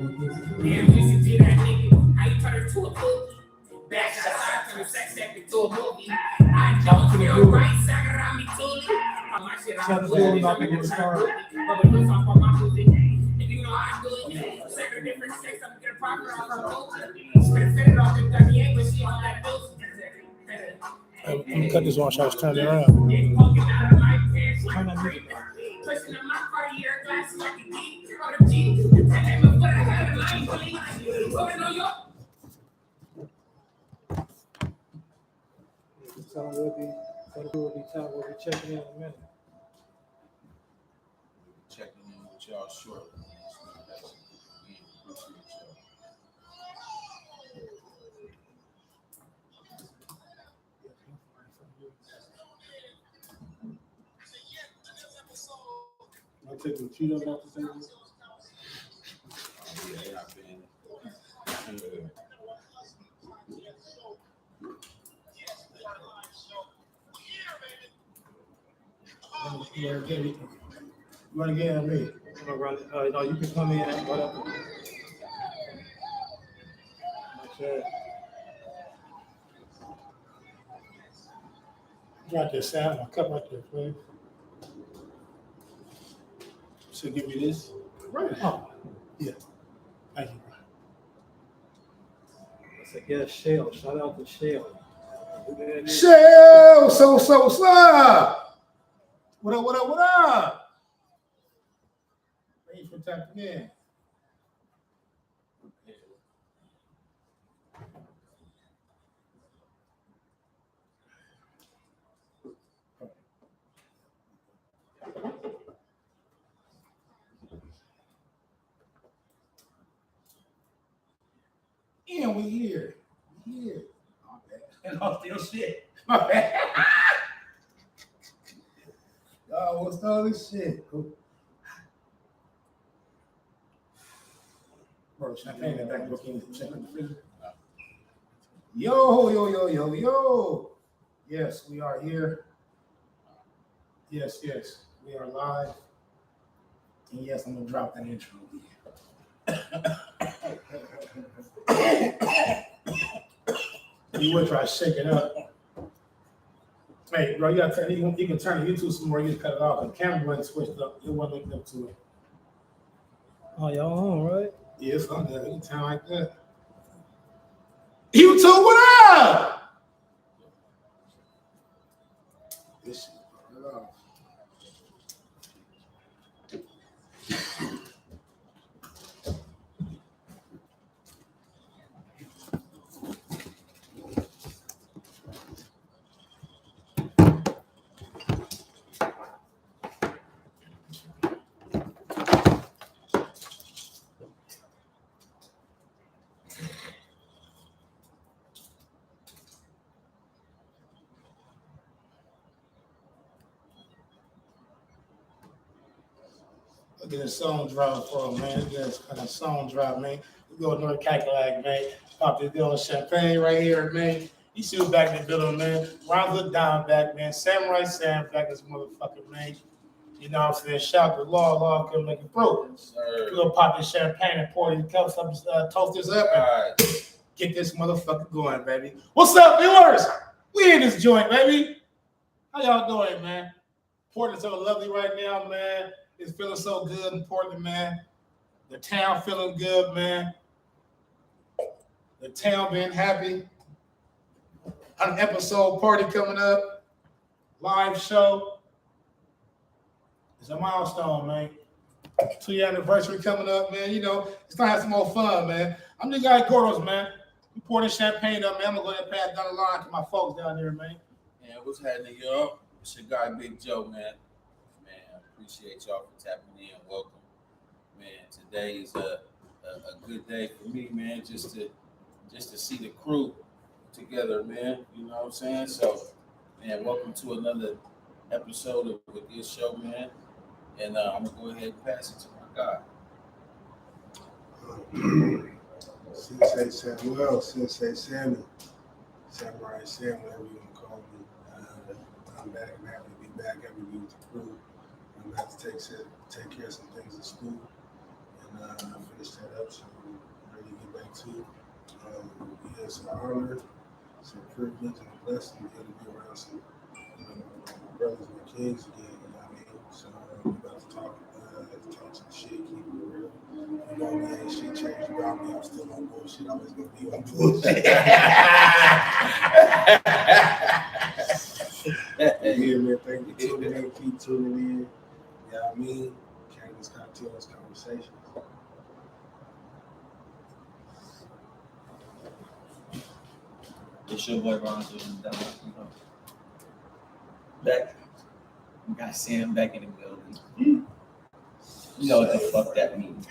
Yeah, listen to that nigga. How you turn her to a cookie? Back outside, turn the sex act into a movie. I don't feel right, Sagarami Tuli. My shit, I'm good. I'm in the start. But the first off on my music. If you know how I do it, second different sex, I'm gonna get a profit off her culture. She could have fit it off in 38, but she on that dose. Let me cut this one shot, turn it around. Yeah, poking out of my pants like a creep. Pushing in my Cartier glasses like a geek. On the G, and then my foot ahead of line police. Putting on your. So we'll be checking in a minute. Checking in with y'all shortly. We appreciate y'all. I'll take the Cheetos off the table. Yeah, I've been. You want to get at me? No, you can come in and whatever. Okay. Got this Sam, my cup right there, please. So give me this. Right. Oh, yeah. Thank you. That's a guest, Shell. Shout out to Shell. Shell, what's up? What up? Thanks for tapping in. Yeah, we here. My bad. And I'm still shit. My bad. Oh, what's all this shit? Bro, champagne in the back. Looking check in the freezer. Yo. Yes, we are here. Yes, we are live. And yes, I'm gonna drop that intro again. You would try to shake it up. Hey, bro, you can turn the YouTube some more. You can cut it off. The camera wasn't switched up. It wasn't linked up to it. Oh, y'all on, right? Yeah, it's on there. You can turn like that. YouTube, what up? This shit, turn it off. Look at this song drop for him, man. Look at this kind of song drop, man. We go to North Cackalack, man. Pop this deal of champagne right here, man. You see who's back in the building, man. Ronzo Down back, man. Samurai Sam back this motherfucker, man. You know what I'm saying? Shout to Law, come make it through. We're gonna pop this champagne and pour these cups up, toast this up, and get this motherfucker going, baby. What's up, viewers? We in this joint, baby. How y'all doing, man? Portland's so lovely right now, man. It's feeling so good in Portland, man. The town feeling good, man. The town being happy. An episode party coming up. Live show. It's a milestone, man. 2-year anniversary coming up, man. You know, it's gonna have some more fun, man. I'm the guy Gordos, man. We pouring this champagne up, man. I'm gonna go ahead and pass down the line to my folks down there, man. Yeah, what's happening, y'all? It's your guy, Big Joe, man. Man, I appreciate y'all for tapping in. Welcome. Man, today is a good day for me, man, just to see the crew together, man. You know what I'm saying? So, man, welcome to another episode of A Good Show, man. And I'm going to go ahead and pass it to my guy. Sensei Samuel, Sensei Sammy, Samurai Sam, whatever you want to call me. I'm back. I'm happy to be back. Happy to be with the crew. I'm going to have to take care of some things at school. And and I finished that up, so I'm ready to get back to it. Yeah, it's an honor, it's a privilege, and a blessing to be around some brothers and kids again. You know what I mean? So we about to talk some shit, keep it real. You know me, ain't shit changed about me. I'm still on bullshit. I'm always gonna be on bullshit. Yeah, man, thank you for tuning in. Keep tuning in. You know what I mean? Cannabis Cocktails Conversations. It's your boy Ronzo back. We got Sam back in the building. You know what the fuck that means.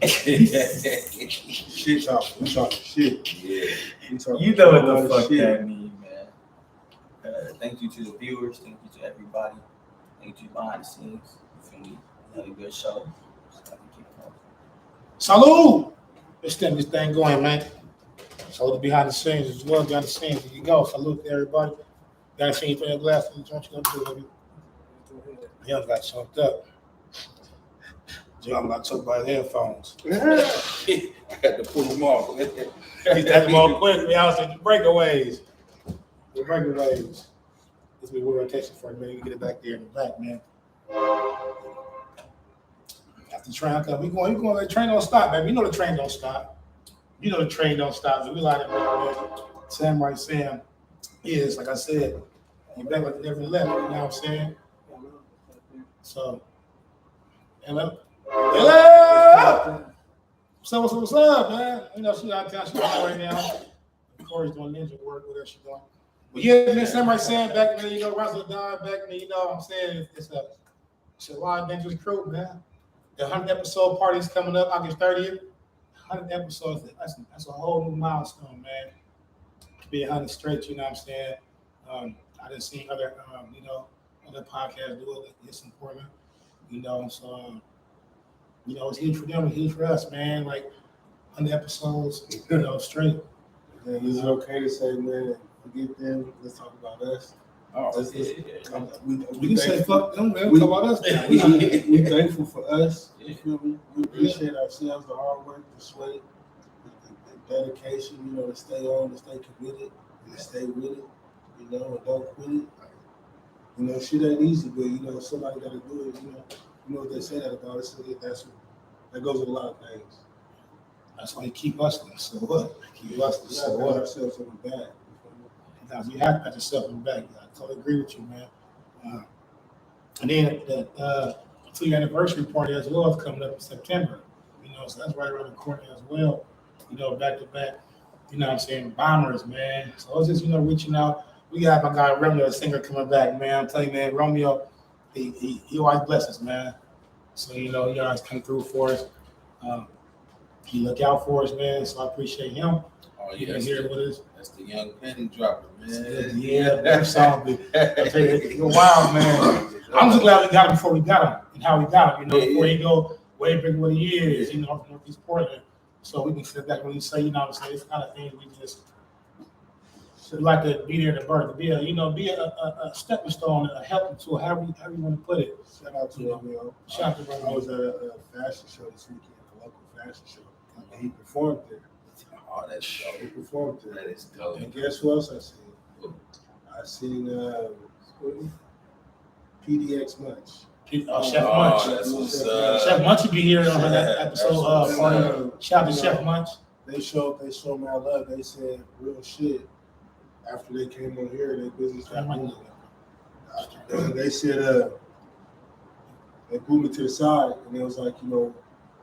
Shit talk. We talking shit. Yeah. We talking You know what a lot the of fuck shit. that means, man. Thank you to the viewers. Thank you to everybody. Thank you behind the scenes. You feel me? Another good show. Just have to keep it going. Salute! Let's get this thing going, man. Salute behind the scenes as well. Behind the scenes, there you go. Salute to everybody. Got a scene for your glass. What you gonna do, baby? Young got choked up. Young got choked by his headphones. I had to pull them off. He had them all quick. We out the breakaways. The breakaways. This be rotation for a minute. We get it back there in the back, man. After the train come, we going. The train don't stop, baby. You know the train don't stop. You know the train don't stop. So we like it, man. Samurai Sam is, like I said, you back like never left. You know what I'm saying? So, hello. What's up, man? You know, she's out of town. She's out right now. Corey's doing ninja work, whatever she's doing. But yeah, man, Samurai Sam back then, you know, Russell Don back then, you know what I'm saying? It's a wild, dangerous crew, man. The 100th episode party is coming up August 30th. 100 episodes, that's a whole new milestone, man. To be 100 straight, you know what I'm saying? I done seen other, other podcasts do it. It's important, you know. So, it's huge for them, it's huge for us, man. Like 100 episodes, straight. And is it okay to say, man, forget them, let's talk about us? Oh, Let's We can say fuck them, man. We- Talk about us. Now. we thankful for us. You feel me? We appreciate ourselves, the hard work, the sweat, the dedication, to stay on, to stay committed, and to stay with it, and don't quit it. Shit ain't easy, but somebody gotta do it, You know what they say that about us, so that goes with a lot of things. That's why you keep hustling. So what? Keep hustling. We So gotta pat what? ourselves on the back. Now, you have to pat yourself on the back. I totally agree with you, man. And then the 2-year anniversary party as well is coming up in September. So that's right around the corner as well. Back to back. You know what I'm saying? Bombers, man. So it's just reaching out. We got my guy Romeo, the singer, coming back, man. I'm telling you, man, Romeo, he always blesses, man. So he always come through for us. He look out for us, man. So I appreciate him. Oh, He yeah. been here with us. That's the young penny dropper, man. Yeah, that song be you're wild, man. I'm just glad we got him before we got him and how we got him, before he go way bigger what he is, from Northeast Portland. So we can sit back when you say, it's kind of things we just should like to be there to birth, to be a stepping stone, a helping tool, however you want to put it. Shout out to Romeo. Shout out to I Romeo. was at a fashion show this weekend, a local fashion show, and he performed there. Oh, that's dope. He performed there. That is dope. And guess who else I seen? I seen PDX Munch. Chef Oh, Munch. that's what's up. Chef Munch will be here on that episode. That's Party. Shout out to Chef Munch. They showed me our love. They said real shit. After they came on here, their business got moving. They said they pulled me to the side and it was like,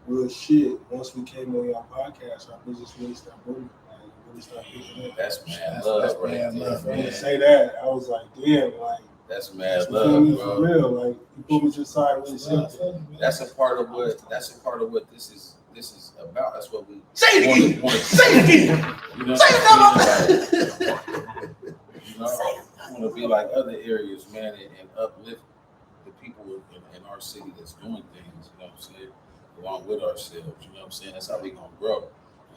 real shit. Once we came on your podcast, our business really started moving. Like, really started picking up. That's mad love right mad there, love, When they man. say that, I was like, damn, like, That's mad you feel love, me? For bro. real. Like, you pulled me to the side really simple. That's a part of what this is about. That's what we Say it again. want to Say it again. You know, Say I want to be like other areas, man, and uplift the people in our city that's doing things, you know what I'm saying, along with ourselves, you know what I'm saying? That's how we going to grow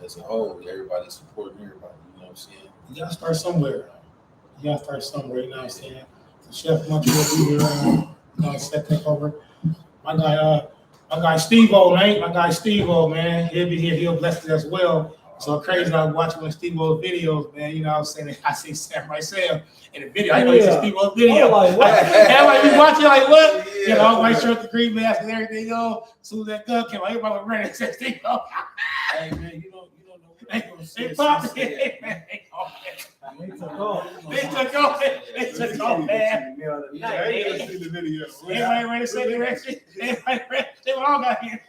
as a whole. Everybody supporting everybody, you know what I'm saying? You gotta start somewhere. You know what I'm saying? The Chef Munch will be here, set take over. My guy, My guy Steve-O, man. My guy Steve-O, man. He'll be here. He'll bless it as well. So crazy. I was watching one of Steve-O's videos, man. You know what I'm saying? I see Samurai Sam in the video. I know it's a Steve-O video. I'm like, what? Everybody be watching like, what? Yeah. You know, white shirt, the green mask, and everything on. As soon as that gun came out, everybody was running and said Steve-O. Hey man, you don't know what I'm gonna say. They popped She it. said, They took off. They took off, man. I ain't even seen the video. Everybody ready to say direction. Everybody ready. They all got hit.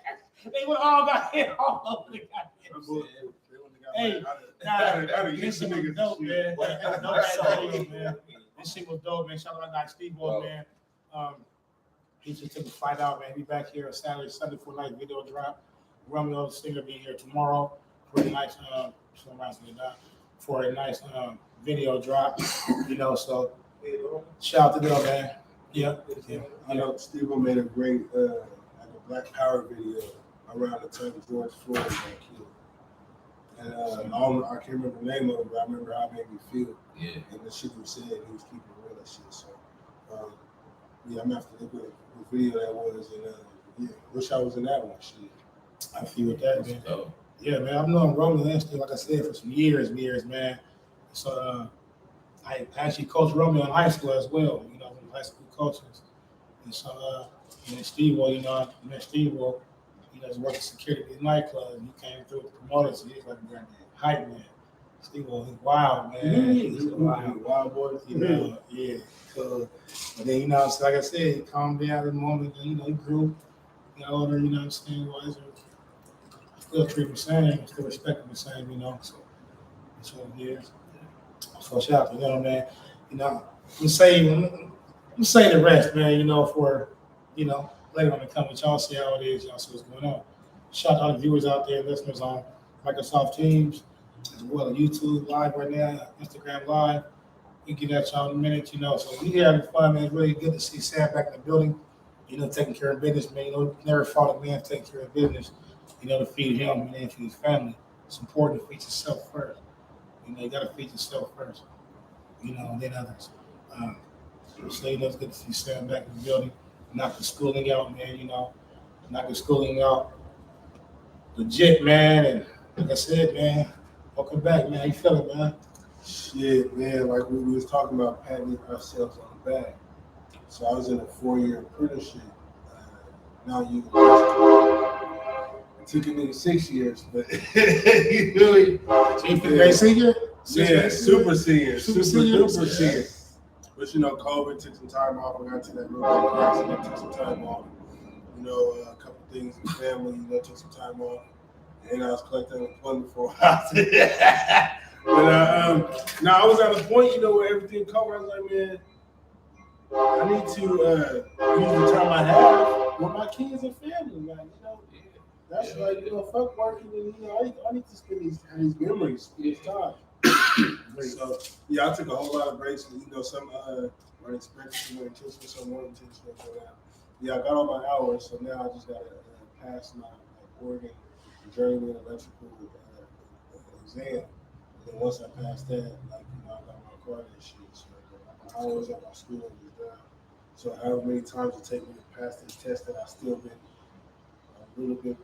They all got hit all over the goddamn. Hey, this shit was dope, man. This shit was dope, man. Shout out to my guy Steve-O, man. He just took a flight out, man. Be back here Saturday, Sunday for night video drop. Romeo the singer be here tomorrow for a nice video drop. You know, so shout out to them, man. Yeah. I know Steve made a great like a Black Power video around the time George Floyd got killed. And I can't remember the name of it, but I remember how it made me feel. Yeah. And the shit was said, he was keeping real and shit. So, yeah, I'm gonna have to look at what video that was. And yeah, wish I was in that one. Shit. I feel with that, man. Oh, Yeah, man. I've known Romeo Lindstein, like I said, for some years, man. So I actually coached Romeo in high school as well, you know, from high school coaches. And so, and then Steve-O, you know, I met Steve-O, you know, he's working security at the nightclub, and he came through with the promoters, and he's like a goddamn hype man. Steve-O, he's wild, man. He's a wild boy, you know, yeah. So, but then, you know, so like I said, he calmed down at the moment, and, you know, he grew, got older, you know what I'm saying, wiser. Still treat him the same, still respect him the same, you know, so that's what it is. So shout out to them, man. You know, I'm say the rest, man, you know, for, you know, later on to come with y'all, see how it is, y'all see what's going on. Shout out to the viewers out there, listeners on Microsoft Teams, as well as YouTube Live right now, Instagram Live. We get at y'all in a minute, you know, so we here having fun, man. It's really good to see Sam back in the building, you know, taking care of business, man. You know, never fought a man taking care of business. You know, to feed him and then feed his family. It's important to feed yourself first. You know, you got to feed yourself first. You know, and then others. So, you know, it's good to see Sam back in the building. Knock the schooling out, man, you know. Knock the schooling out. Legit, man. And like I said, man, welcome back, man. How you feeling, man? Shit, man, like we was talking about patting ourselves on the back. So I was in a 4-year apprenticeship. Now you took a nigga 6 years, but you really, So you feel great senior? yeah, super senior, Super super senior? duper senior. But you know, COVID took some time off. I got to that real bad accident, took some time off. You know, a couple things with family, you know, took some time off. And I was collecting unemployment for a while. But now I was at a point, you know, where everything covered. I was like, man, I need to use the time I have with my kids and family, man. You know, that's like, you know, fuck working, and you know, I need to spend these memories, this time. So yeah, I took a whole lot of breaks, and you know, some were expected, some were intentional, some weren't intentional. But yeah, I got all my hours, so now I just gotta pass my Oregon journeyman electrical exam. And then once I pass that, like, you know, I got my card and shit. So my hours at my school is down. So however many times it takes me to pass this test, that I've still been a little bit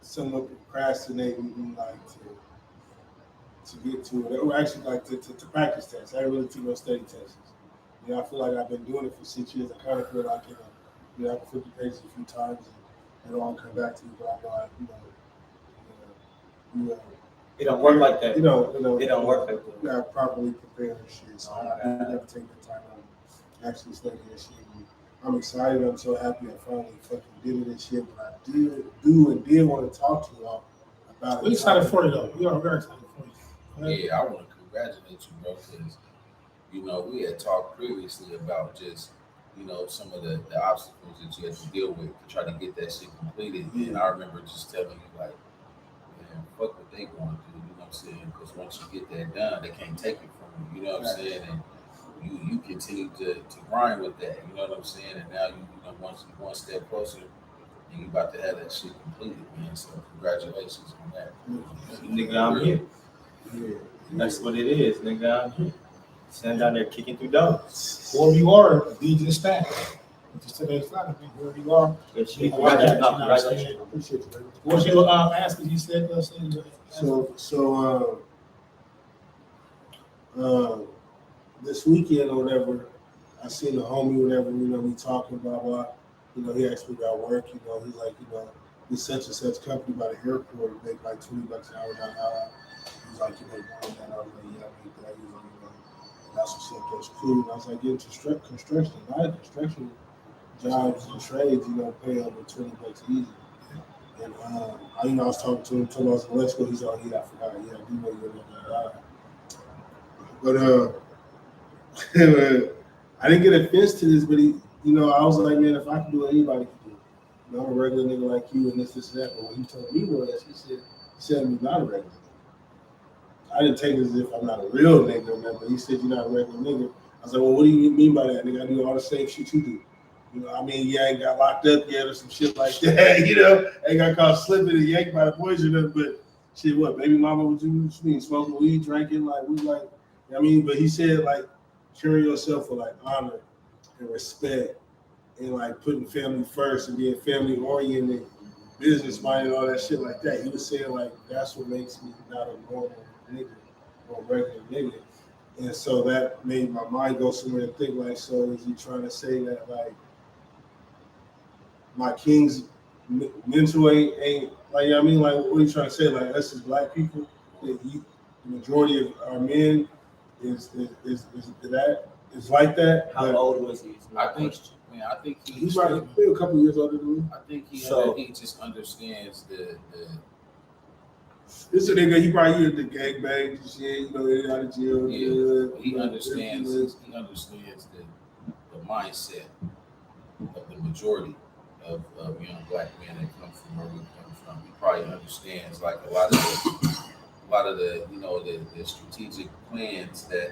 somewhat procrastinating, like to get to it, or actually like to practice tests. I didn't really take no study tests. You know, I feel like I've been doing it for 6 years. I kind of feel like, you know, I can flip the pages a few times and it'll all come back to me. But I know, It don't work like that. you know, It don't work like that. You gotta properly prepare and shit. So I never take the time to actually study that shit. And I'm excited. I'm so happy I finally fucking did it and shit. But I did want to talk to y'all about it. We excited for you, though. We are very excited for you. yeah, I want to congratulate you, bro, because, you know, we had talked previously about just, you know, some of the obstacles that you had to deal with to try to get that shit completed. And I remember just telling you, like, man, fuck what they going to do, you know what I'm saying? Because once you get that done, they can't take it from you, you know what I'm saying? And you continue to grind with that, you know what I'm saying? And now you know, one step closer, and you about to have that shit completed, man. So congratulations on that. Nigga, I'm here. Yeah. That's what it is, nigga. I'm here. Stand down there kicking through doors. Whoever you are, lead to the staff. Just today's flight, I think, wherever you are. Good shit. Yeah, congratulations. Congratulations. Appreciate you, baby. What was your ask? You said This weekend or whatever, I seen the homie, whatever, we talking, blah, blah. He asked me about work, he's like, this such and such company by the airport make like $20 an hour down the aisle. He's like, you make more than that. I was like, yeah, I make that. He's like, that's what's up, that's cool. And I was like, get into construction. A lot of construction jobs and trades, pay over $20 easy. And I was talking to him, told him I was in Let's Go. He's like, yeah, I forgot. Yeah, I do know you're But I didn't get offense to this, but I was like, man, if I can do it, anybody can do it. I'm a regular nigga like you, and this, and that. But what he told me was, he said I'm not a regular nigga. I didn't take it as if I'm not a real nigga, man, but he said you're not a regular nigga. I was like, well, what do you mean by that, nigga? I do all the same shit you do. Yeah, I ain't got locked up yet or some shit like that. I ain't got caught slipping and yanked by the boys or nothing, but shit, what, baby mama, what you mean, smoking weed, drinking, but he said, like, carry yourself with, like, honor and respect and, like, putting family first and being family-oriented, business-minded, all that shit like that. He was saying, like, that's what makes me not a normal nigga or a regular nigga. And so that made my mind go somewhere and think, like, so is he trying to say that, like, my king's mental ain't like, like, what are you trying to say? Like, us as black people, the majority of our men is like that. How old was he? I think He's right, a couple of years older than me. I think he just understands the This is a nigga, he probably heard the gangbang and shit, out of jail. Yeah, he understands the mindset of the majority of young black men that come from where we come from. He probably understands like a lot of the the strategic plans that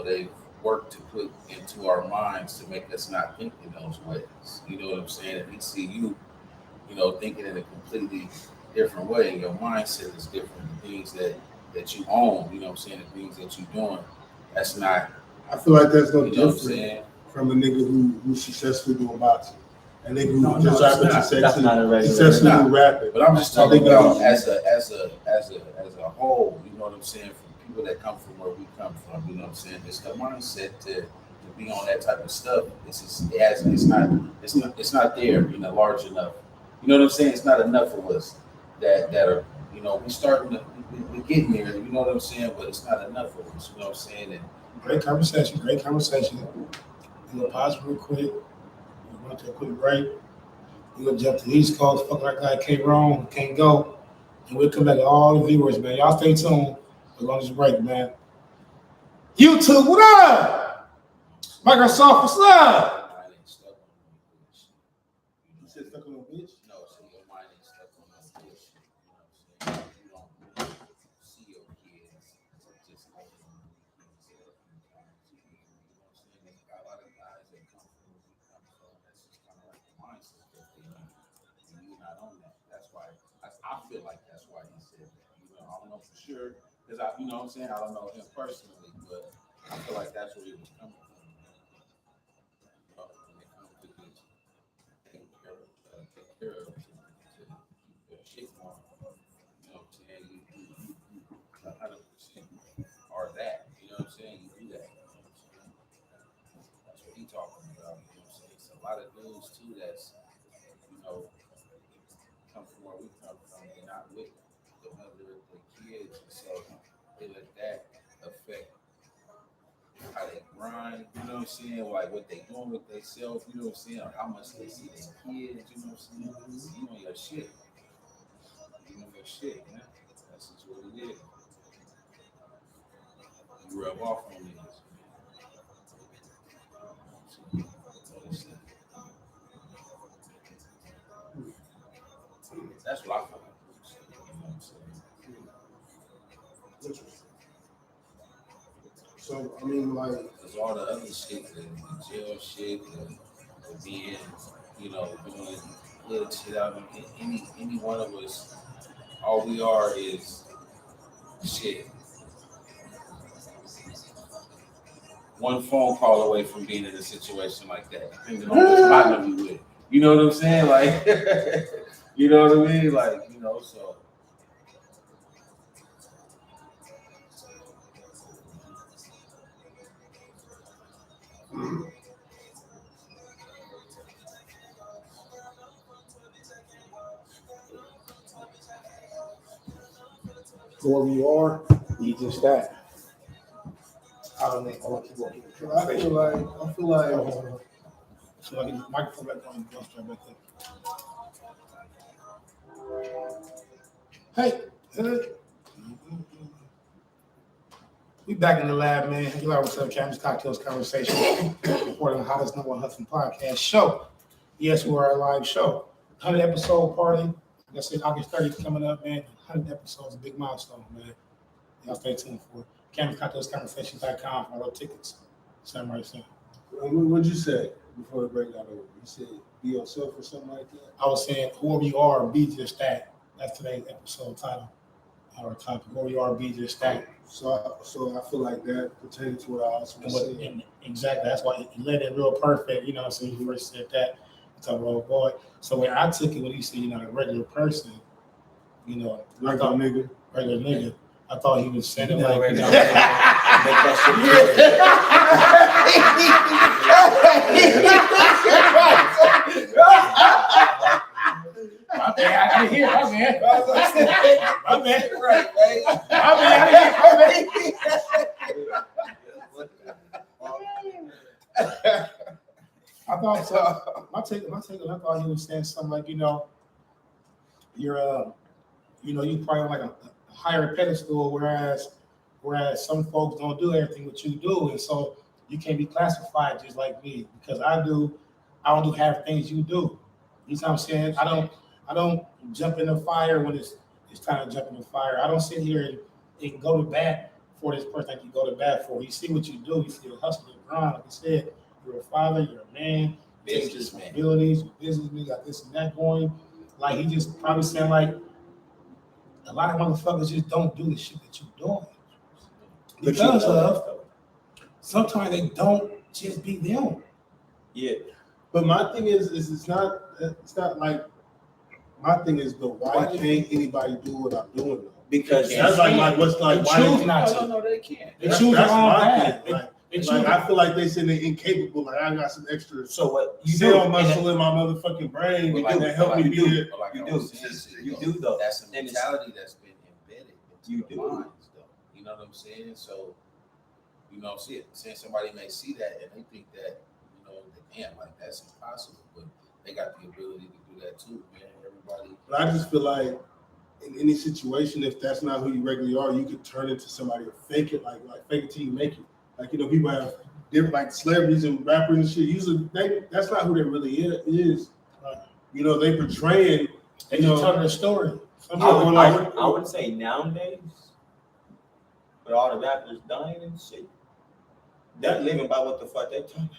they've worked to put into our minds to make us not think in those ways. You know what I'm saying? And he see you, thinking in a completely different way. Your mindset is different. The things that you own, the things that you're doing, that's not. I feel like that's no you know different from a nigga who's successfully doing boxing. And nigga No, who just that's not a regular. successfully rapping. But I'm just talking about as a whole. You know what I'm saying? From people that come from where we come from. You know what I'm saying? It's the mindset to be on that type of stuff. It's not there, large enough. You know what I'm saying? It's not enough of us that are, we getting there. You know what I'm saying? But it's not enough of us. You know what I'm saying? And Great conversation. Pause real quick. We're going to a quick break. We're going to jump to the East Coast. Fuck that guy came wrong, can't go. And we'll come back to all the viewers, man. Y'all stay tuned. We're going to this break, man. YouTube, what up? Microsoft, what's up? You said stuck on a bitch? no, so your mind ain't stuck on no bullshit. You know what I'm saying? You don't see your kids just like there's a lot of guys that come from where we come from. That's just kind of like the mindset that they have. And you're not on that. That's why I feel like that's why he said that. I don't know for sure because I what I'm saying, I don't know him personally, but I feel like that's where he was coming from. When it comes to just taking care of your shit on. You know what I'm saying? You 100% are that. You know what I'm saying? You do that. You know what I'm saying? That's what he's talking about. You know what I'm saying? It's a lot of dudes too that's, come from where we come from. They're not with the mother of the kids. And so they let that affect how they grind, you know what I'm saying? Like what they doing with themselves, you know what I'm saying? Or how much they see their kids, you know what I'm saying? You on your shit. You on your shit, man. That's just what it is. You rub off on niggas. That's what I feel like. You know what I'm saying? Interesting. So, like, because all the other shit, the jail shit, the being, doing little shit out of any one of us, all we are is shit. one phone call away from being in a situation like that, depending on which partner you with. You know what I'm saying? Like, you know what I mean? Like, you know, so. Whoever you are, You just that. I don't think I want to keep I feel like So I get the microphone back on. Back there. Hey, we back in the lab, man. You know what's up, Campus Cocktails Conversation, reporting the hottest #1 Hudson podcast show. Yes, we're a live show. 100 episode party. Like I said, August 30th coming up, man. 100 episodes, a big milestone, man. Y'all stay tuned for it. CampusCocktailsConversations.com for all tickets. Same right there. what'd you say before the break got over? You said be yourself or something like that? I was saying, whoever you are, be just that. That's today's episode title. Our topic, whoever you are, be just that. So I feel like that pertains to what I also said. And exactly, that's why he led it real perfect. You know, so he first said that. It's a roll boy. So when I took it, when he said, you know, a regular person, you know, Like a nigga. regular nigga, I thought he was saying it You know, like, you know, regular make my bad, I didn't hear, my bad. My bad. Right, right. My bad, I didn't hear, my bad. I thought so. My take, I thought he was saying something like, you know, you're, you know, you probably on like a higher pedestal, whereas some folks don't do everything what you do, and so you can't be classified just like me because I don't do half things you do. You know what I'm saying? I don't jump in the fire when it's time to jump in the fire. I don't sit here and go to bat for this person like you go to bat for. You see what you do. You see the hustle and grind. Like I said, you're a father, you're a man, take responsibilities, businessman, got this and that going. Like he just probably saying like a lot of motherfuckers just don't do the shit that you're doing. Because of sometimes they don't just be them. Yeah. But my thing is it's not like my thing is the why can't anybody do what I'm doing though? Because That's like what's like They why choose not to. No, they can't. They choose their own path. They choose. Like I feel like they say they're incapable. Like I got some extra so what you cell do, muscle in my motherfucking brain But that like- help but me like be you it. But like You I do. was saying, You do, though. That's a And it's- mentality that's been embedded You into do. the minds, though. You know what I'm saying? So, you know, saying somebody may see that and they think that, you know, that, damn, like that's impossible, but they got the ability to do that too, man. Everybody. But I just feel like in any situation, if that's not who you regularly are, you could turn into somebody or fake it, like fake it till you make it. Like, you know, people have different like celebrities and rappers and shit. Usually that's not who they really is. You know, they portraying, They you just know, tell their story. Some Yeah, people well, I would say nowadays, with all the rappers dying and shit, they're living by what the fuck they talking.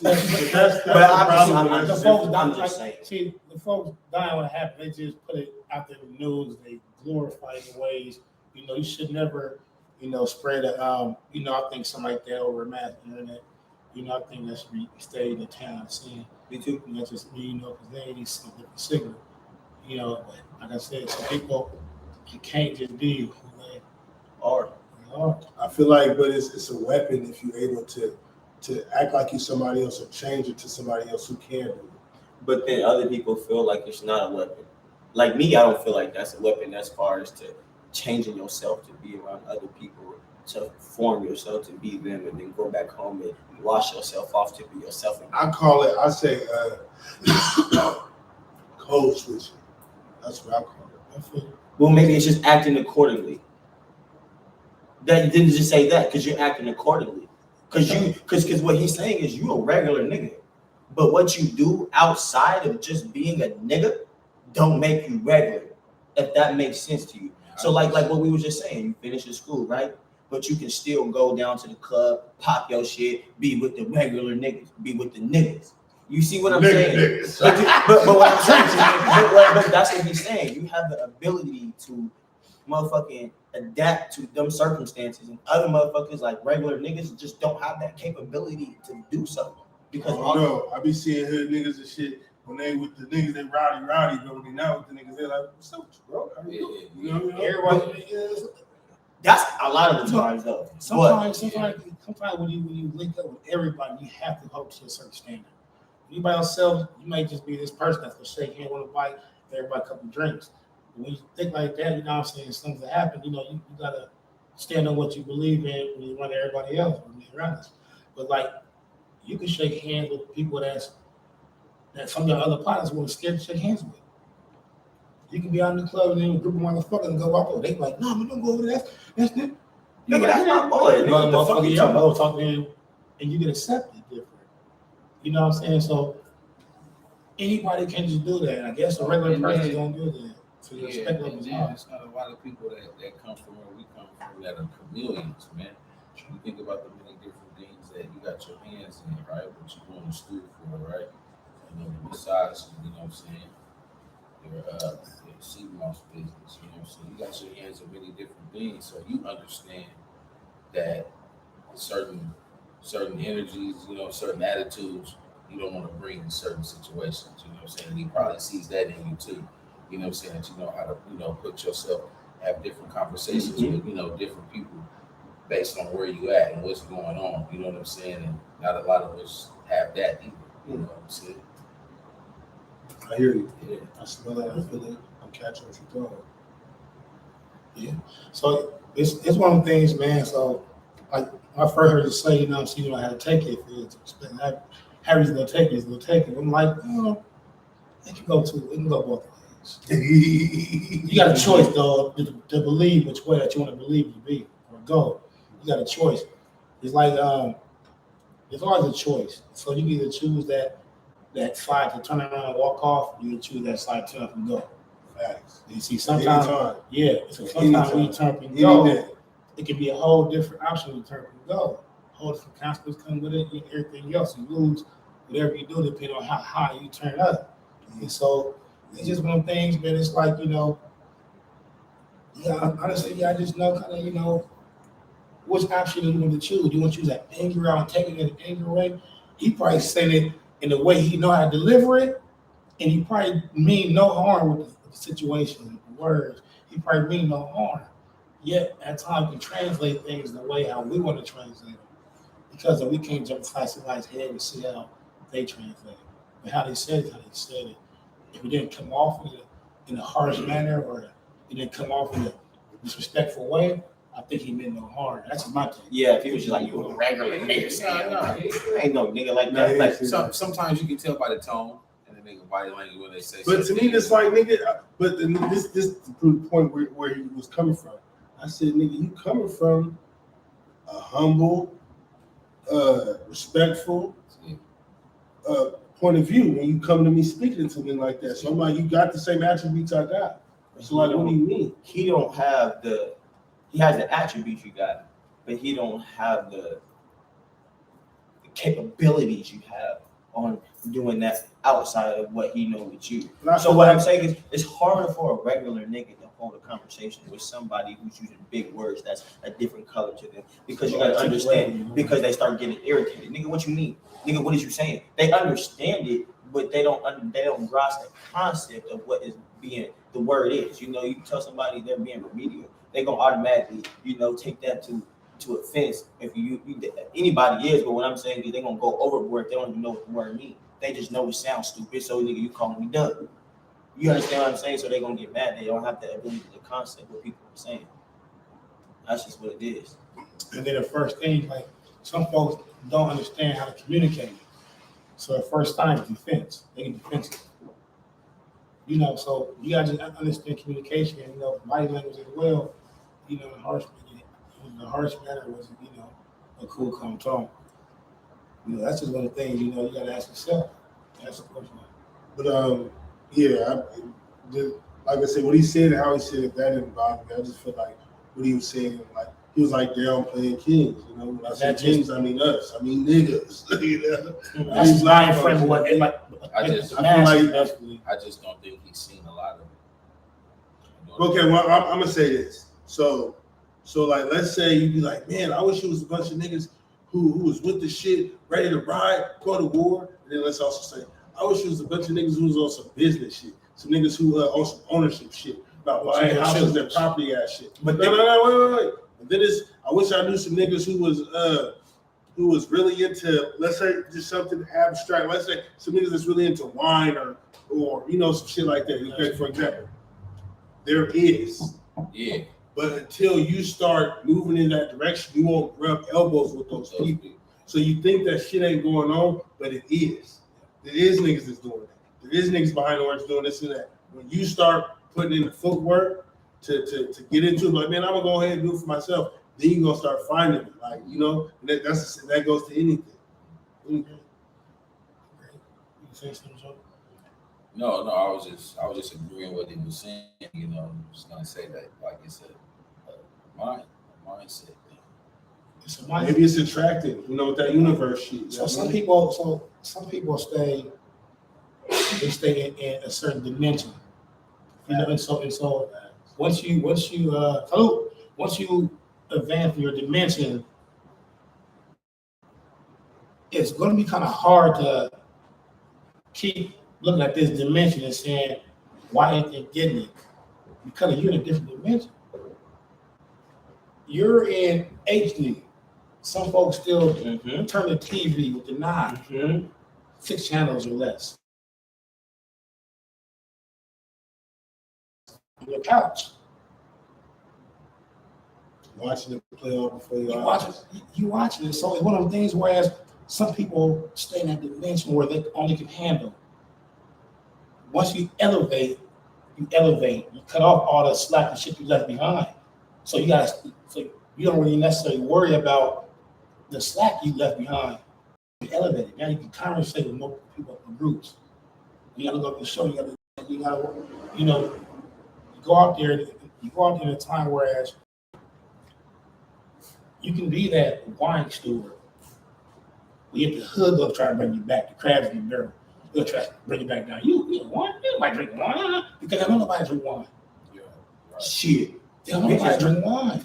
that's But obviously, problem. I'm the just- folks I'm die, just like, saying. see, the folks dying what happened, they just put it out there in the news, they glorify it in ways, you know, you should never, you know, spread a, you know, I think something like that over mass internet, you know, I think that should be stayed in town scene. Me too. And that's just me, you know, because they ain't signal, you know, but like I said, some people, you can't just be who they Or are. I feel like, but it's a weapon if you're able to act like you're somebody else or change it to somebody else who can do it. but then other people feel like it's not a weapon. Like me, I don't feel like that's a weapon as far as to changing yourself to be around other people, to form yourself to be them, and then go back home and wash yourself off to be yourself. I call it, I say code switching. That's what I call it. I feel Well, maybe it's just acting accordingly. That you didn't just say that because you're acting accordingly. Because what he's saying is you a regular nigga, but what you do outside of just being a nigga don't make you regular. If that makes sense to you. So like what we were just saying, you finish your school, right? But you can still go down to the club, pop your shit, be with the regular niggas, be with the niggas. You see what I'm saying? Niggas. But what I'm saying, but that's what he's saying. You have the ability to motherfucking adapt to them circumstances, and other motherfuckers like regular niggas just don't have that capability to do so. Because No, I be seeing hood niggas and shit when they with the niggas they rowdy, but when they not with the niggas, they like, what's up with you, bro? How you doing? You know what I mean? Everybody is. that's a lot of the times though. Sometimes when you link up with everybody, you have to hold to a certain standard. You by yourself, you might just be this person that's gonna shake hand on a bike, everybody a couple drinks. When you think like that, you know what I'm saying, something that happen, you know, you gotta stand on what you believe in when you run everybody else, when you're around us. But like, you can shake hands with people that some of your other partners were scared to shake hands with. You can be out in the club and then a group of motherfuckers and go walk over. They like, no, we don't go over there. That's it. Nigga, that's my boy. You What the fuck you talking about? talk to him, and you get accepted different. You know what I'm saying? So anybody can just do that. I guess a regular person don't do that. So you Yeah, expect them and to then know. it's not a lot of people that come from where we come from that are chameleons, man. You think about the many different things that you got your hands in, right? What you going to school for, right? And then besides, you know what I'm saying, your CMOS business, you know what I'm saying? You got your hands in many different things, so you understand that certain energies, you know, certain attitudes, you don't want to bring in certain situations, you know what I'm saying? And he probably sees that in you too. You know what I'm saying? That you know how to, you know, put yourself, have different conversations with, you know, different people based on where you at and what's going on. You know what I'm saying? And not a lot of us have that either. You know what I'm saying? I hear you. Yeah. I smell it. I feel it. I'm catching what you're doing. Yeah. So it's one of the things, man. So like I first heard you say, you know, so you know how to take it. Harry's gonna take it, he's gonna take it. I'm like, oh, it can go both ways. You got a choice though to believe which way that you want to believe to be or go. You got a choice. It's like there's always a choice. So you can either choose that side to turn around and walk off, or you can choose that side to turn up and go. Facts. You see, sometimes Anytime. yeah, so sometimes when you turn up and Any go, day. it can be a whole different option when you turn up and go. Whole different consequences come with it, and everything else. You lose whatever you do depending on how high you turn up. And so it's just one of the things, but it's like, you know, yeah, honestly, I just know kind of, you know, which option you want to choose. You want to choose that anger out and take it in an anger way. He probably said it in the way he know how to deliver it, and he probably mean no harm with the situation, the words. He probably mean no harm. Yet at times we can translate things the way how we want to translate them, because we can't jump inside somebody's head and see how they translate it. But how they said it, how they said it. If it didn't come off in a harsh manner or it didn't come off in a disrespectful way, I think he meant no harm. That's just my take. Yeah, if he was just like, you a regular nigga saying, ain't no nigga like that. Nah, Like, Sometimes you can tell by the tone and the nigga body language when they say But to something. me, it's like, nigga, this is the point where he was coming from. I said, nigga, you coming from a humble, respectful point of view when you come to me speaking to me like that. So I'm like, you got the same attributes I got. So like, what do you mean? he don't have he has the attributes you got, but he don't have the capabilities you have on doing that outside of what he knows with you. And I So feel what like- I'm saying is, it's harder for a regular nigga to hold a conversation with somebody who's using big words that's a different color to them, because you gotta understand, because they start getting irritated. Nigga, what you mean? Nigga, what is you saying? They understand it, but they don't grasp the concept of what is being the word is. You know, you tell somebody they're being remedial, they gonna automatically, you know, take that to offense if you anybody is. But what I'm saying is, they're gonna go overboard if they don't even know what the word means. They just know it sounds stupid, so nigga, you calling me dumb. You understand what I'm saying? So they're gonna get mad. They don't have the ability to concept what people are saying. That's just what it is. And then the first thing, like some folks don't understand how to communicate. So the first time is defense. They get defensive. You know, so you gotta just understand communication and, you know, body language as well. You know, the harsh manner was, you know, a cool, calm tone. You know, that's just one of the things, you know, you gotta ask yourself. That's the question. But yeah, like I said, what he said and how he said it, that didn't bother me. I just feel like what he was saying, like he was like downplaying kids. You know, when I say That just- kings, I mean us. I mean niggas. You know, That's his mind frame of what it like. I just- I feel like- basically. I just don't think he's seen a lot of. Okay, well, I'm gonna say this. So So like, let's say you be like, man, I wish it was a bunch of niggas who was with the shit, ready to ride, go to war. And then let's also say, I wish it was a bunch of niggas who was on some business shit, some niggas who on some ownership shit, about buying houses and property ass shit. But no, wait. And then I wish I knew some niggas who was really into, let's say, just something abstract. Let's say some niggas that's really into wine or you know, some shit like that. Okay, for example, there is. Yeah. But until you start moving in that direction, you won't rub elbows with those people. So you think that shit ain't going on, but it is. There is niggas that's doing that. There is niggas behind the works doing this and that. When you start putting in the footwork to get into it, like, man, I'm gonna go ahead and do it for myself. Then you're gonna start finding it, like, you know, and that goes to anything. You say something, Joe? No, I was just agreeing with what he was saying. You know, I'm just gonna say that, like it's a mindset thing. It's a mindset. Maybe it's attractive, you know, with that universe shit. So some people stay in a certain dimension. You know, and so once you advance your dimension, it's going to be kind of hard to keep looking at this dimension and saying, why ain't they getting it? Because you're in a different dimension. You're in HD. Some folks still turn the TV with the knob, 6 channels or less. On your couch. Watching it play off before You watching it. So it's one of the things whereas some people stay in that dimension where they only can handle. Once you elevate, you cut off all the slack and shit you left behind. So you don't really necessarily worry about the slack you left behind. You elevate it. Now you can conversate with more people in groups. You gotta go up and show you gotta you know, you go out there in a time whereas you can be that wine steward. We get the hood up trying to bring you back, the crabs in the barrel. They'll try to bring you back down. You wine? Nobody drink wine because I don't know nobody drink wine. Yeah, right. Shit. They don't know nobody drink wine.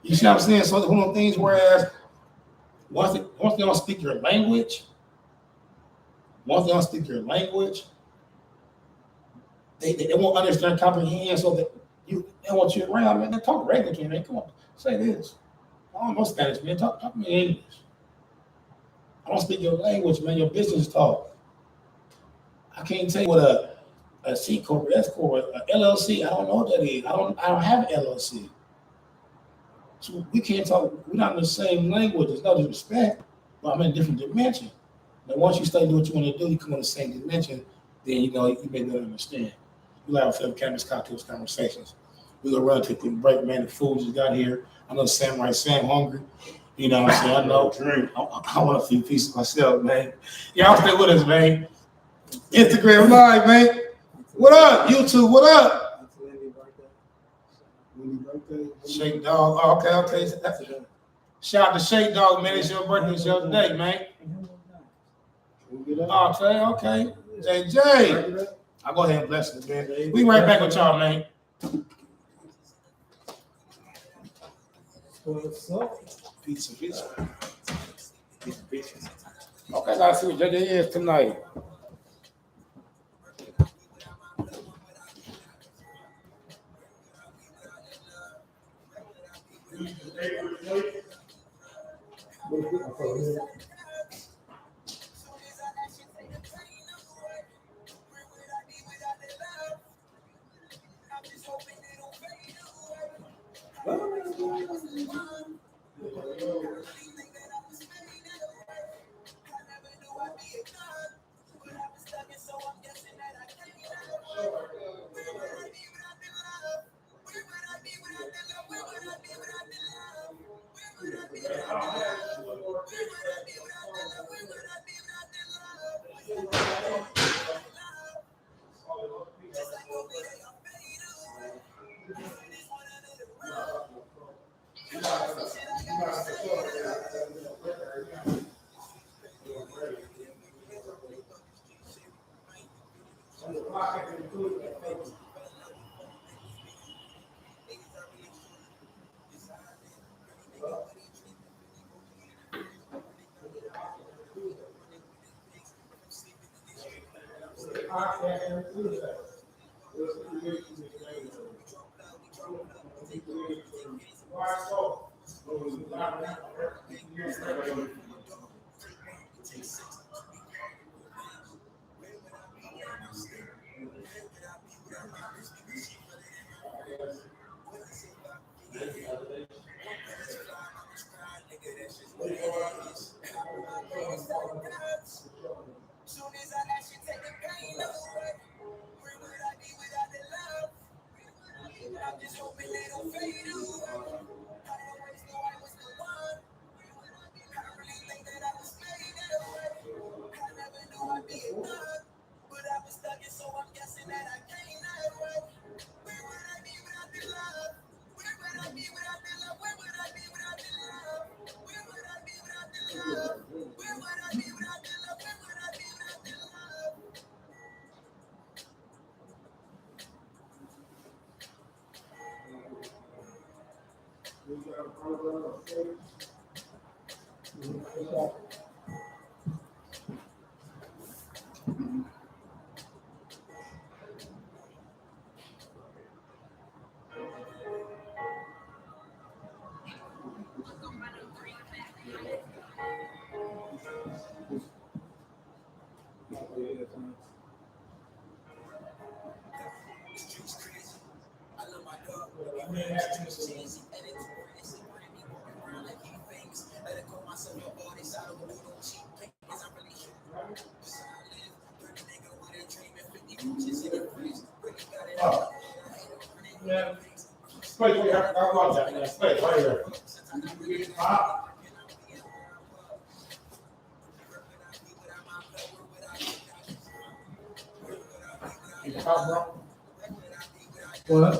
You see what I'm saying? So it's one of the things whereas once they don't speak your language, they won't understand, comprehend, so that they want you around, man. They talk regular to you, man. Come on, say this. I don't know Spanish, man. Talk to me in English. I don't speak your language, man. Your business talk. I can't tell you what a C corp, S corp, a LLC. I don't know what that is. I don't have an LLC. So we can't talk. We're not in the same language. There's no disrespect, but I'm in a different dimension. Now, once you start doing what you want to do, you come in the same dimension. Then you know you may not understand. We like our film cameras, cocktails, conversations. We're gonna run to a quick break, man. The food just got here. I know Samurai Sam hungry. You know what I'm saying? I know. I want a few pieces myself, man. Y'all stay with us, man. Instagram Live, man. What up? YouTube, what up? Shake Dog. Oh, okay. Shout out to Shake Dog, man. It's your birthday, it's your day, man. Oh, okay. JJ. I'll go ahead and bless it, man. We right back with y'all, man. Pizza. Okay, let's see what JJ is tonight. Soon as I let you take the pain away, where would I be without the love? I'm just hoping they don't fade away. I always knew I was the one. I really think that I was made that way. I never knew I'd be enough, but I was stuck, and so I'm guessing that I came that way. Where would I be without the love? Where would I be without the love? Where would I be without the love? Where would I be without the love? Where would I be without the love? Where would I be without the love? Yeah. Space, I got that, man. Space, right here. What?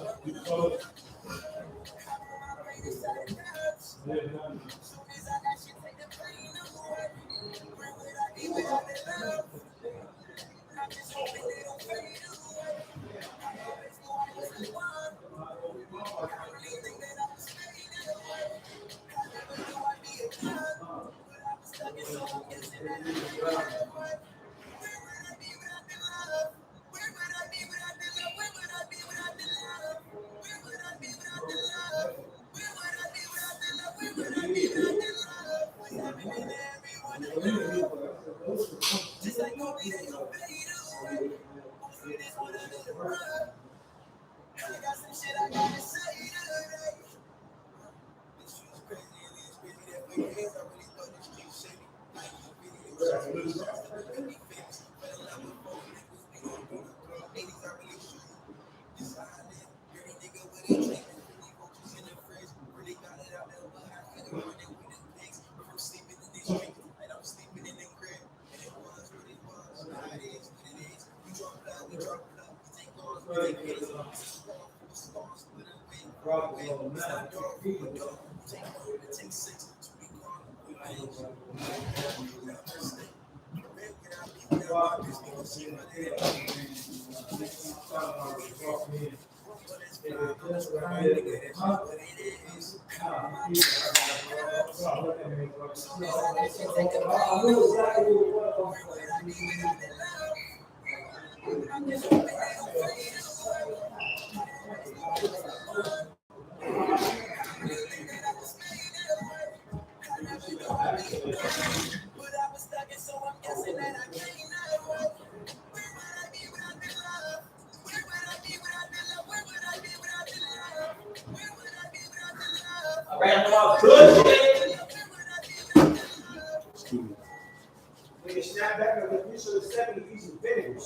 We can snap back with use of the 70 piece of vinegar.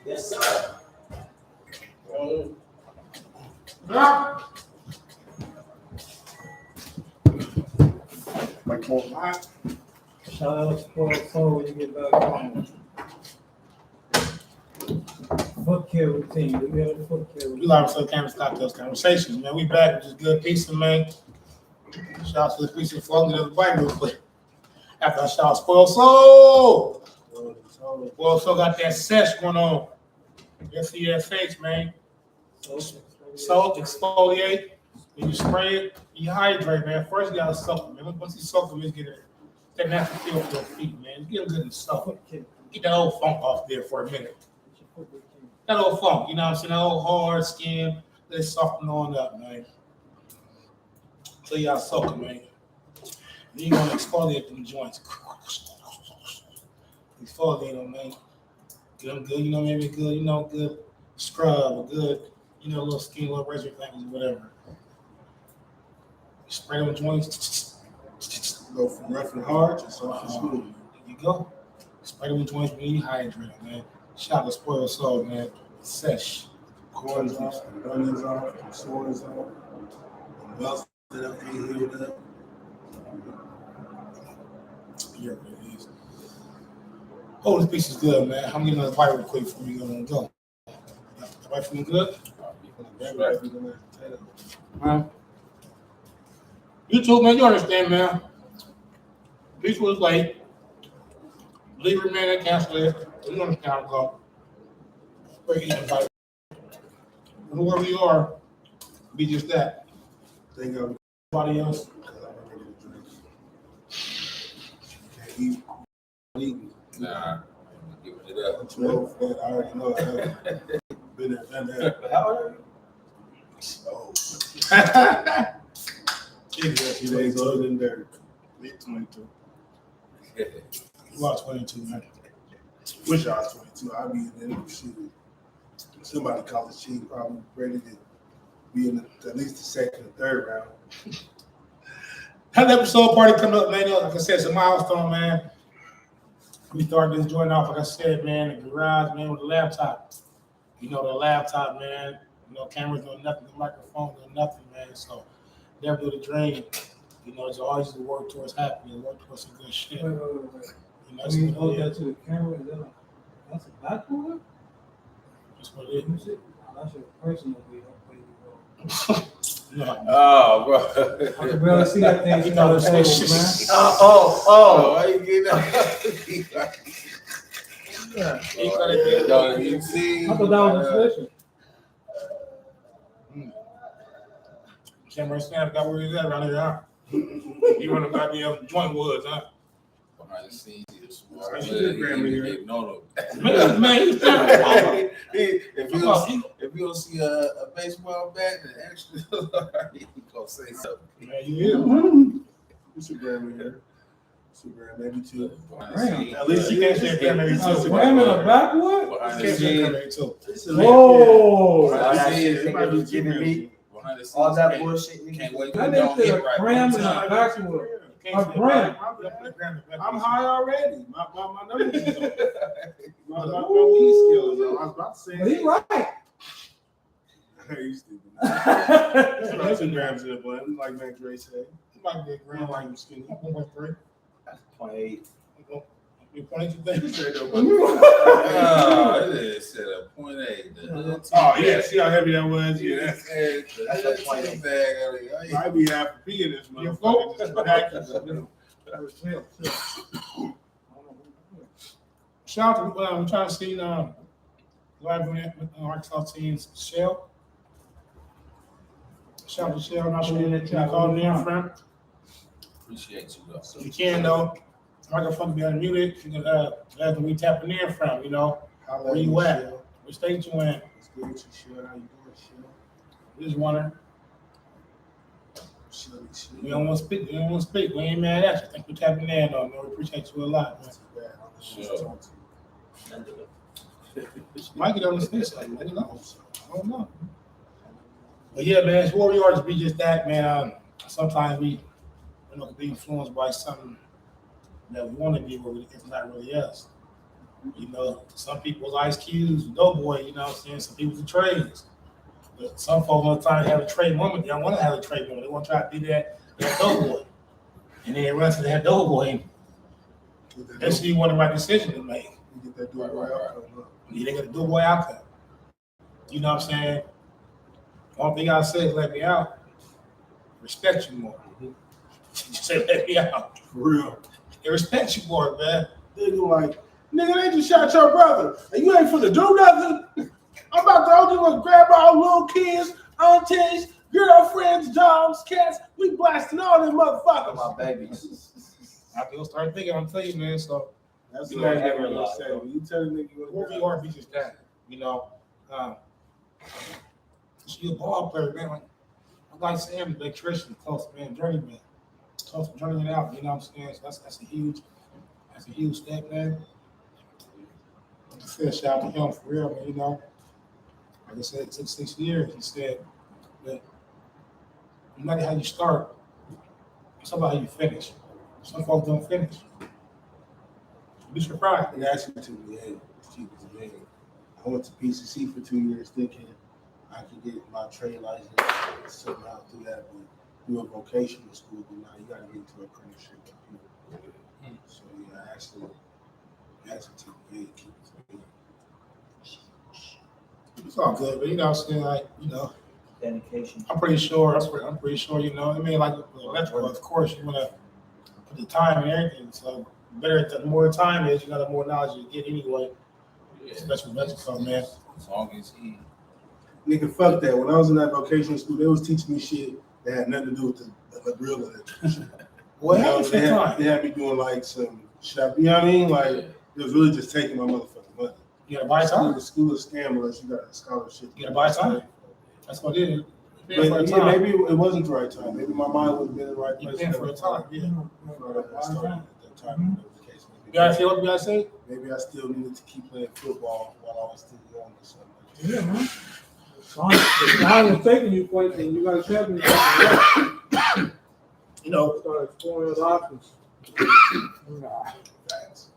Yes, sir. Shout out to Paul Soul when you get back home. Foot care routine. We got a foot care We routine. live for Campus Cocktails Conversations, man. We back with this good pizza, man. Shout out to the pizza before I get to the bite real quick. After I shout Spoil Soul. Spoil Soul got that sesh going on. SESH, man. Salt, exfoliate. When you spray it, you hydrate, man. First, you gotta soak them, man. Once you soak them, you get that natural feel for your feet, man. Get them good and soak. Foot care. Get that old funk off there for a minute. That old funk, you know what I'm saying? That old hard skin, let it soften on up, man. So y'all soaking, man. Then you're gonna exfoliate them joints. Exfoliate them, man. Get them good, you know, maybe good, you know, good scrub, or good, you know, little skin, little razor things, whatever. Spray them joints. Go from rough and hard to soft and smooth. There you go. Spray them joints, be hydrated, man. Shout to Spoiled Soul, man. Sesh. Corns off, the onions off, the sores off, the welts that up ain't healed up. Yeah, it is. Oh, this piece is good, man. I'm getting another bite real quick before we go. The bite feeling good? Huh? You too, man. You understand, man. This was late. Believe it, man, they canceled it. You understand how it go. We're eating bite. Whoever you are, be just that. Think of Everybody else. because I'm ready to drink. Can't eat. Eating. Nah, I'm giving it up. I'm too old for that. I already know that. Been there, done that. How old are you? Oh, 2 days older than Derek. Late 22. You are 22, man. Wish I was 22. I'd be in there. Shoot. Somebody called the cheat, probably ready to be in at least the second or third round. Had an episode party coming up, man. Like I said, it's a milestone, man. We started this joint off, like I said, man, in the garage, man, with a laptop. You know, the laptop, man. You know, cameras doing nothing, the microphone doing nothing, man. So, never do the dream. You know, it's always to work towards happiness, work towards some good shit. Wait. You know, I that's mean, what hold it that is. to the camera. That's a backwood? That's what it is. That's your personal video. No, Oh, bro. I can barely see that thing. You know, It's man. Why you getting up? he gotta get Don't you see? I thought that was a session. camera snap got where he's at around here, huh? You want to goddamn joint woods, huh? Behind the scenes, it's I should grab me here. no. Man, he's down. If you don't see a baseball bat and extra, you gonna say something. Man, you You should grab me here. Should grab maybe two. Behind the scenes, At least you can't say camera A too. ram in a backwood? Behind You the can't say scenes, camera too. Whoa! Behind the That scenes, shit nigga was giving me behind the scenes, all that can't- bullshit. nigga. Can't wait That till it don't nigga hit said right a ram one in a time. backwood. Can't A say brand. I'm high already. My numbers is up. My weed skills though. I was about to say. But he right. You stupid. That's 2 grams in the blunt, like Mac Dre said. You might be a grand like you skinny. 1.3. That's 0.8. You point you think? He said no, Oh, it is at a 0.8. Oh yeah, see how heavy that was? Yeah. That's That's a 0.8. bag out of here. I be half a pee in this Your motherfucker. fault. Just package. Shout out to I'm trying to see live with Arkansas teams Shell. Shout out to Shell. Not sure you can call me in front. Appreciate you, though. You can though. Microphone be unmuted. You can after we tapping in from, you know. Where you at? What state you in? It's good with you, Shell. How you doing, Shell? Just wondering. Shell, We don't want to speak. We don't want to speak. We ain't mad at you. Thank you for tapping in though, man. We appreciate you a lot, man. Not too bad. I Sure. don't know what to talk to. Might get on the stage, like, I don't know. I don't know. But yeah, man, it's where we are to be just that, man. Sometimes we can be influenced by something that we want to be, but it's not really us. You know, some people's Ice Cubes, Doughboy, you know what I'm saying? Some people's the trades. But some folks all the time have a trade woman. They don't want to have a trade woman. They want to try to be that Doughboy. And then they run to that Doughboy. That's you want the right decision to make. You get that door right out. You ain't got the Doughboy outcome. You know what I'm saying? One thing I'll say is let me out. Respect you more. Just say let me out. For real. They respect you more, man. Nigga like, nigga, they just shot your brother. And you ain't finna do nothing. I'm about to go to grab our little kids, aunties, girlfriends, dogs, cats. We blasting all them motherfuckers. My babies. I feel start thinking, I'm telling you, man. So That's You what don't ever I'm lie, saying. bro. When you tell a nigga you Who want you are, be just that. You know, you're a ball player, man. Like Sam, the electrician, close man, journeyman, close journeyman out. You know what I'm saying? So that's a huge step, man. Like I said, shout out to him for real, man. You know, like I said, it took 6 years. He said that no matter how you start, it's about how you finish. Some folks don't finish. Be surprised. It actually took me keep it to me. I went to PCC for 2 years thinking I could get my trade license somehow through that, but through a vocational school, but now you gotta get into an apprenticeship. So yeah, actually took me keep it to me. It's all good, but you know what I'm saying? Like, you know, Dedication. I'm pretty sure, you know, I mean, like with electrical, of course, you want to put the time and everything. So, the more time is, you know, the more knowledge you get anyway, Yeah. especially electrical, man. As long as he, Nigga, fuck that. When I was in that vocational school, they was teaching me shit that had nothing to do with the real electrician. What You know, happened for they time? had me doing like some shit. You know what I mean? Like it was really just taking my motherfucking money. You gotta buy time. The school is scam unless you got a scholarship. You gotta buy time. That's what it is. But Paying for the yeah, time. maybe it wasn't the right time. Maybe my mind would have been in the right You place. paying for the time, yeah. For that started at that time. whatever the case may be. You gotta say what you gotta say? Maybe I still needed to keep playing football while I was still young or something. Yeah, man. If I was taking you places and you got a champion, You know, start exploring those options. Nah. Facts.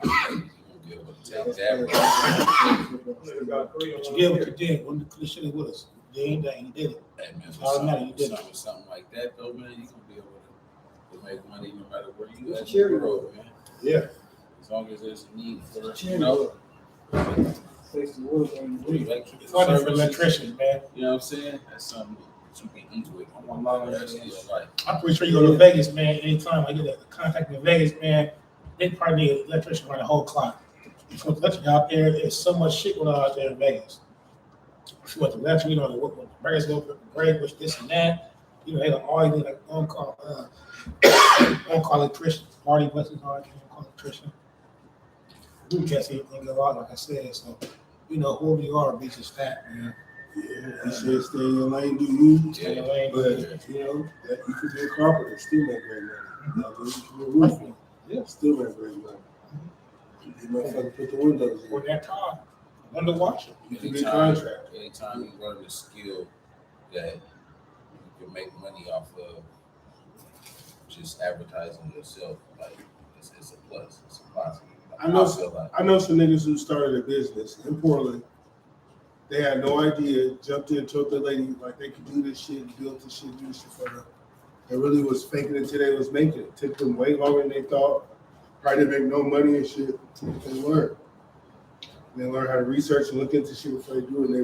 you be able to take that. You got 3 but on you did what here. you did. When the shit with us, you did that, you did it. Hey, man, with Automatic, you did it. something like that though, man, you gonna be able to make money no matter where you It's at in charity the world, man. Yeah. As long as there's a need for, Charity you know, Takes the wood on the like It's funny for electricians, man. You know what I'm saying? That's something that you can eat with for the rest of your life. I'm pretty sure you go to Vegas, man, anytime I get a contact in Vegas, man, they probably need an electrician around the whole clock. Because electric out there, there's so much shit going on out there in Vegas. You want the electric, you know, what the breakers go for break, which this and that. You know, they don't always need like on-call electrician, party buses, on-call electrician. You can't see anything go out, like I said, so, you know, whoever you are, be just that, man. Yeah, you should stay in your lane, do you? Stay in your lane, But you know, that you could be a carpenter, still make great money. You know, you could be a roofer, Yeah. still make great money. You motherfucker put the windows For in. that car, under watch it. You could be a contractor. Anytime you learn a skill that you can make money off of, just advertising yourself, like it's a plus, it's a positive. I know feel like I know some niggas who started a business in Portland. They had no idea, jumped in, told the lady like they could do this shit, built this shit, do this shit for them. They really was faking it until they was making it. Took them way longer than they thought. Probably didn't make no money and shit. They learn. They learn how to research and look into shit before they do it, and they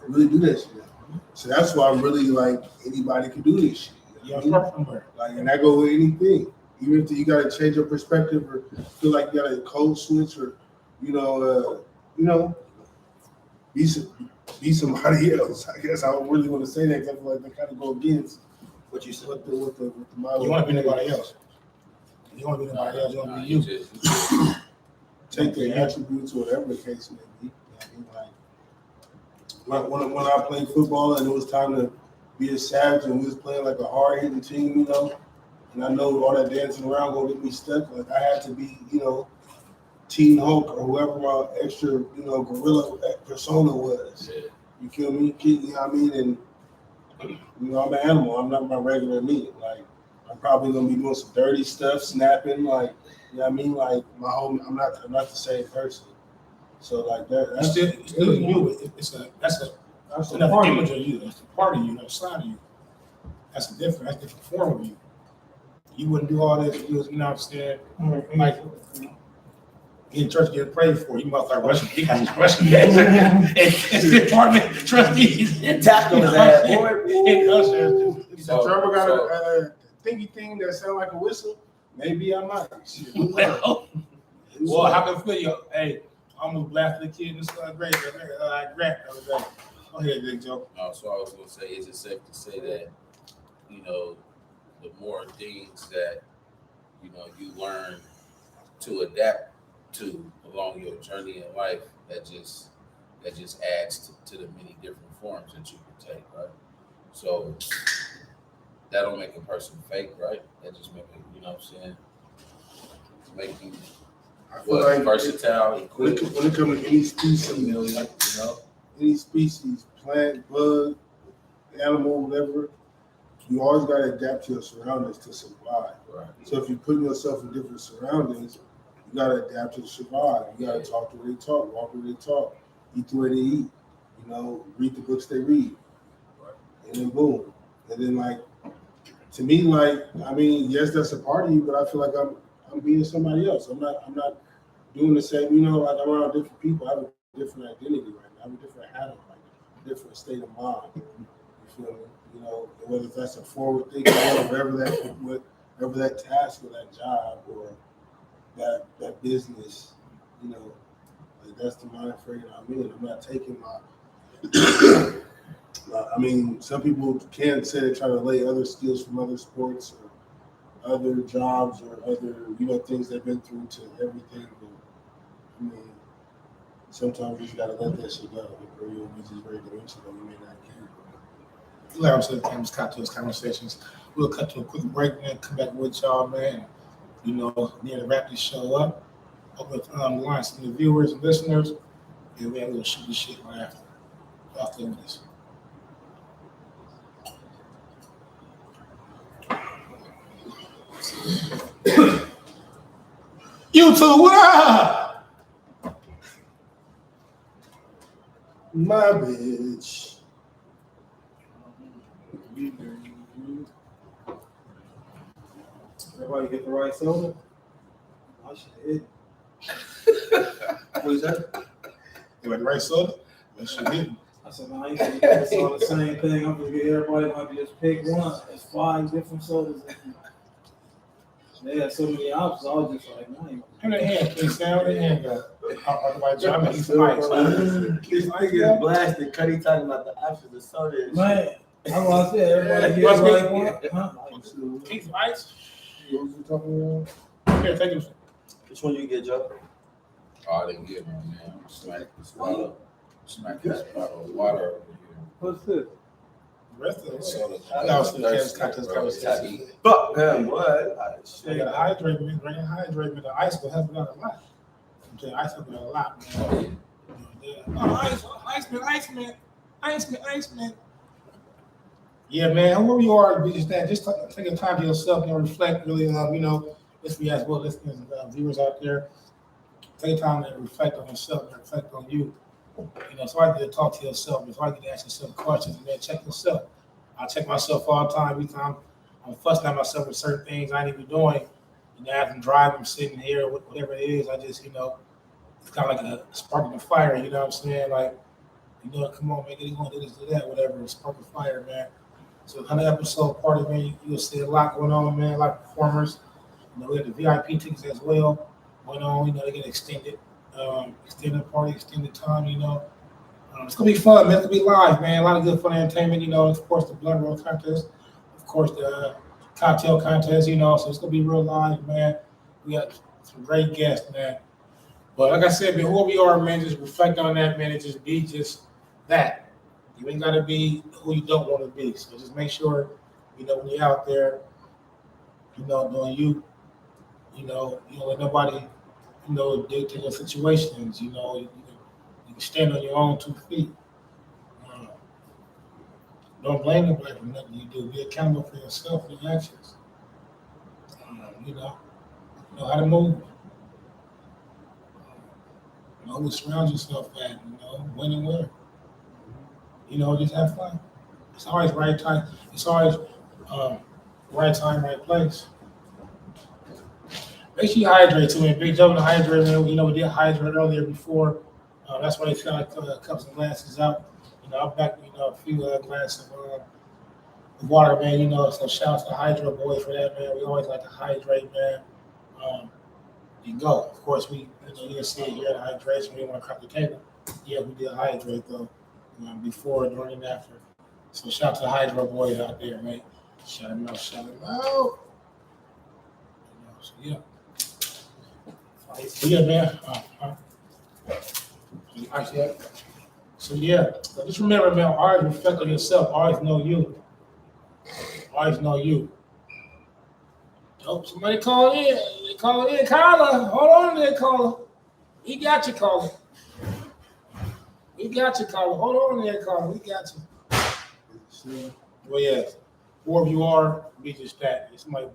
really do that shit. So that's why I'm really like anybody can do this shit. You know Yeah, what I mean? start somewhere. Like, and that go with anything. Even if you gotta change your perspective or feel like you got a code switch or, you know, be somebody else. I guess I don't really want to say that because I feel like they kind of go against What you said. what the model. You want to be nobody else. You want to be nobody else. You want to be you. just Take the attributes or whatever the case may be. You know what I mean? Like when I played football and it was time to be a savage and we was playing like a hard hitting team, you know, and I know all that dancing around gonna get me stuck. Like I had to be, you know, Teen Hulk or whoever my extra, you know, gorilla persona was. You feel me? You know what I mean? And you know, I'm an animal. I'm not my regular me. Like I'm probably gonna be doing some dirty stuff, snapping, like you know what I mean? Like my whole I'm not the same person. So like That's still you. That's another part of image me. of you. That's a part of you. That's a side of you. That's a different form of you. You wouldn't do all this if you was, you know what I'm saying? Like in church getting prayed for. You must start rushing. You got rushing. It's department trustees. Tackle his ass, boy. And ushers. If the drummer got a thingy thing that sound like a whistle, maybe I might. Shit, who knows? Well, how can I feel you? Hey, I almost blasted the kid in the grade. Grant the other day. Go ahead, Big Joe. So I was gonna say, is it safe to say that, you know, the more things that, you know, you learn to adapt to along your journey in life that just adds to the many different forms that you can take, right? So that don't make a person fake, right? That just make it, you know what I'm saying? Make you I feel like versatile, when equipped, it comes to any species, chameleon, you know? any species, plant, bug, animal, whatever, you always got to adapt to your surroundings to survive. Right. So if you're putting yourself in different surroundings, you got to adapt to survive. You got to talk the way they talk, walk the way they talk, eat the way they eat, you know, read the books they read. Right. And then boom. And then like, to me, like, I mean, yes, that's a part of you, but I feel like I'm being somebody else. I'm not doing the same, you know, like I'm around different people. I have a different identity right now. I have a different hat on right now, a different state of mind. You feel me? You know, whether that's a forward thinking or whatever that task or that job or that business, you know, like that's the mind frame I'm in. I'm not taking my I mean, some people can say they try to lay other skills from other sports or other jobs or other, you know, things they've been through to everything. But I mean, sometimes you just gotta let that shit go. Or you'll be just very dimensional. You may not care. Like I said, Campus Cocktails Conversations. We'll cut to a quick break, man. Come back with y'all, man. You know, near to wrap this show up. Open the lines to the viewers and listeners. And we're gonna shoot this shit right after this. YouTube, what up? My bitch. Everybody get the right soda? I should What is that? You like the right soda? That shit hitting. I said, no, I ain't gonna get this all the same thing. I'm gonna get everybody might just pick one. There's 5 different sodas. They had so many options. I was just like, no, I ain't Hand in hand, please. Stand in hand, guys. Otherwise, I'm gonna eat some ice. I get blasted. Cuddy talking about the options of soda. And shit. man, that's what I said. Everybody get right one. Huh? Eat some ice. What was you talking about? Here, take it. Which one you get, Joe? Oh, I didn't get one, man. Smack this bottle of water over here. What's this? The rest of it. Soda. I know it's the Campus Thirsty, Cocktails bro. Conversations. Fuck him, what? You gotta hydrate, man. Bring hydrate, man. The ice will help you out a lot. I'm telling you, ice help you out a lot, man. Ice, man. Yeah, man. Where you are, just that. Just take the time to yourself, you know, reflect. Really, you know, if we as well, listeners and viewers out there, take time to reflect on yourself and reflect on you. You know, it's hard to talk to yourself. It's hard to ask yourself questions and then check yourself. I check myself all the time. Every time I'm fussing at myself with certain things I ain't even doing. You know, as I'm driving, sitting here, whatever it is, I just, you know, it's kind of like a spark in the fire. You know what I'm saying? Like, you know, come on, man, get it going, do this, do that, whatever. Spark of fire, man. So 100 episode party, man, you'll see a lot going on, man. A lot of performers. You know, we have the VIP tickets as well going on. You know, they get extended party, extended time. You know, it's gonna be fun, man. It's gonna be live, man. A lot of good fun entertainment. You know, of course the blood roll contest, of course the cocktail contest. You know, so it's gonna be real live, man. We got some great guests, man. But like I said, man, whoever you are, man, just reflect on that, man, and just be just that. You ain't gotta be who you don't want to be. So just make sure, you know, when you're out there, you know, doing you don't let nobody, you know, dictate your situations. You know, you can stand on your own 2 feet. Don't blame nobody for nothing you do. Be accountable for yourself and your actions. You know how to move. Know who surround yourself at. You know, when and where. You know, just have fun. It's always right time. It's always right time, right place. Make sure you hydrate too, man. Big Joe to hydrate, man. You know, we did hydrate earlier before. That's why they got cups and glasses out. You know, I'm back, you know, a few glasses of water, man. You know, so shout out to Hydro Boy for that, man. We always like to hydrate, man. You go. Of course, you can see it here at hydration. We want to crack the table. Yeah, we did hydrate though, before, during, and after. So shout out to the Hydro Boys out there, man. Shout them out. So yeah. So yeah, man. So yeah, so just remember, man, always reflect on yourself. Always know you. Always know you. Oh, somebody call in. They call in. Carla, hold on there, Carla. We got you, Carla. We got you, Carla. Hold on there, Carla. We got you. Well, yes. Whoever you are, be just that. Somebody,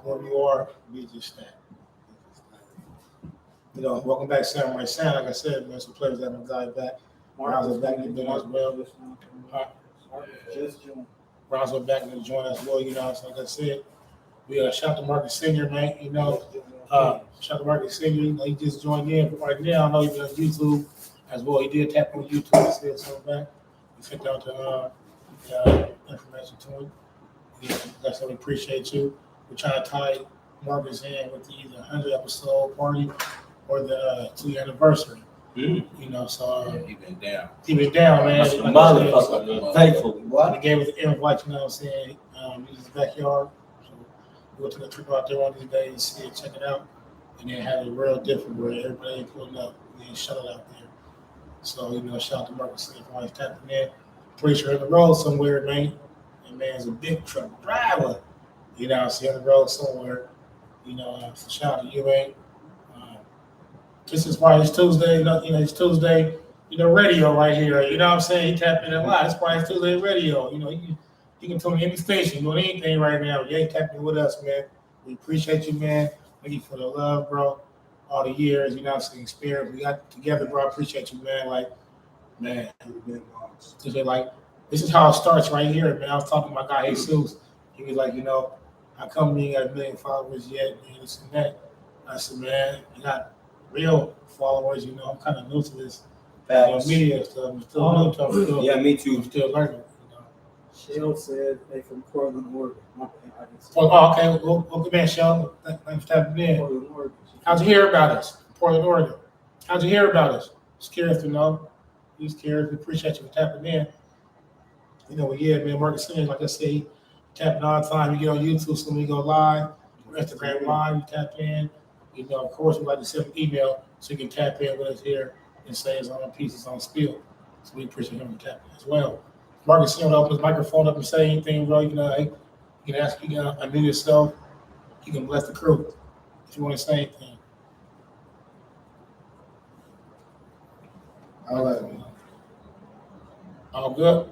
whoever you are, be just that. You know, welcome back, Samurai Sam. Like I said, man, some players that have got back. Browns are back in the as well. Browns are back in the joint as well. You know, so like I said, we shout to Marcus Senior, man. You know, shout to Marcus Senior. You know, he just joined in right now. I know he's on YouTube as well. He did tap on YouTube and said something back. We sent out the information to him. That's what we appreciate you. We're trying to tie Marcus in with the either 100 episode party or the 2-year anniversary. You know, so He been down. he been down, man. That's a Like I motherfucker, said, man. Faithful. They gave us the invite, you know what I'm saying? In his backyard. So we'll take a trip out there one of these days, see it, check it out. And then have a real different where everybody ain't pulling up. We ain't shut it out there. So, you know, shout out to Marcus Smith for always tapping in. Pretty sure in the road somewhere, man. And man's a big truck driver. You know, see on the road somewhere. You know, so shout out to you, man. This is why it's Tuesday, you know, it's Tuesday, you know, radio right here. You know what I'm saying? He tapped in a lot. That's why it's Tuesday radio. You know, you can tune any station, doing anything right now. Yeah, you tapping in with us, man. We appreciate you, man. Thank you for the love, bro. All the years, you know, the experience we got together, bro. I appreciate you, man. Like, man, this is how it starts right here, man. I was talking to my guy Jesus. He was like, you know, how come you ain't got 1 million followers yet, man? This and that. I said, man, you got real followers, you know. I'm kind of new to this media stuff. I'm still new to it. Yeah, me too. I'm still learning, you know. Shell said they from Portland, Oregon. Oh, okay. Well, good man, Sean. Thanks for tapping in. Portland, Oregon. How'd you hear about us? Portland, Oregon. How'd you hear about us? Just curious to know. Just curious. We appreciate you for tapping in. You know, yeah, man, Marcus Simmons, like I say, he tapping all the time. You get on YouTube, so when we go live, Instagram live, you tap in. You know, of course, we like to send an email so you can tap in with us here and say his own pieces on spill. So we appreciate him for tapping as well. Marcus Simmons, open his microphone up and say anything, bro. You can ask, you can unmute yourself. You can bless the crew if you want to say anything. All right, man. All good?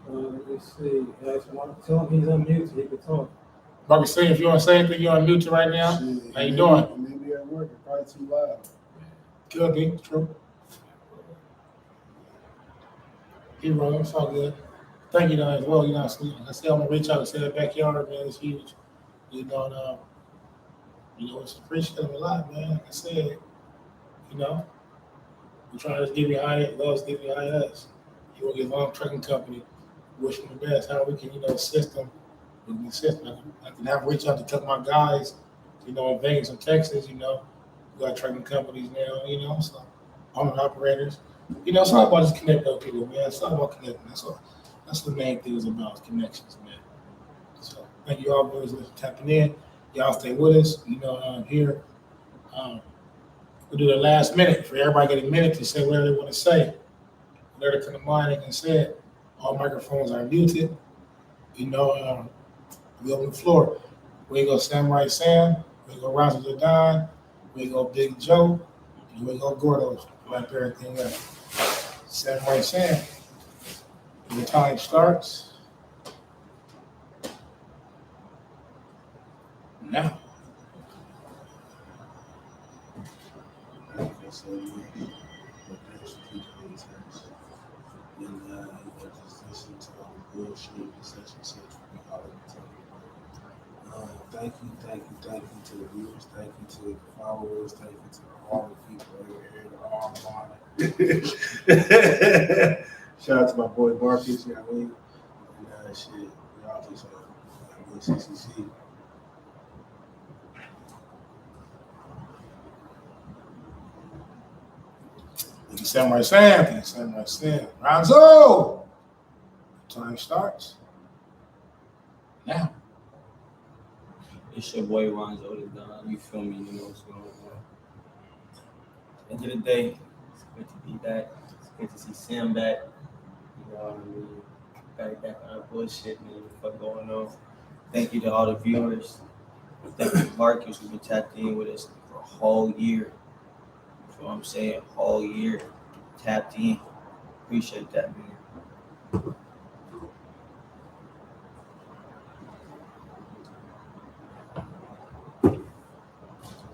Let's see. Tell him he's unmuted. He can talk. Marcus Simmons, if you want to say anything, you're unmute right now. How you doing? Maybe at work, it's probably too loud. Could be, true. He rolling, it's all good. Thank you, though, as well. You know, like I said, I'm gonna reach out and say that backyard, man, is huge. You know, it's appreciated a lot, man. Like I said, you know, we're trying to get behind it. Love's get behind us. You want to get Long Trucking Company. Wish them the best. How we can, you know, assist them. I can have reach out to tell my guys, you know, in Vegas and Texas, you know, we got trucking companies now, you know, so owner operators. You know, it's all about just connecting with people, man. It's all about connecting. That's what the main thing is about, is connections, man. So thank you all for tapping in. Y'all stay with us. You know, here. We'll do the last minute for everybody get a minute to say whatever they want to say. Whatever come to mind, they can say it. All microphones are muted. You know, we open the floor. We go Samurai Sam, we go Raza the Don, we go Big Joe, and we go Gordo. Wrap everything up. Samurai Sam. The time starts now. Okay, so thanks for keeping in touch. And just listen to all the bullshit and such we all the time. Thank you to the viewers, thank you to the followers, thank you to all the people over here that are online. Shout out to my boy Marcus, you know what I mean? And shit, y'all just CCC. Thank you, Samurai Sam. Thank you, Samurai Sam. Ronzo! Time starts now. It's your boy Ronzo the Don. You feel me? You know what's going on. End of the day, it's good to be back. It's good to see Sam back. You know what I mean? Back on our bullshit, man. What the fuck going on? Thank you to all the viewers. Thank you, Marcus, who's been tapped in with us for a whole year. You know what I'm saying? Whole year tapped in. Appreciate that, man.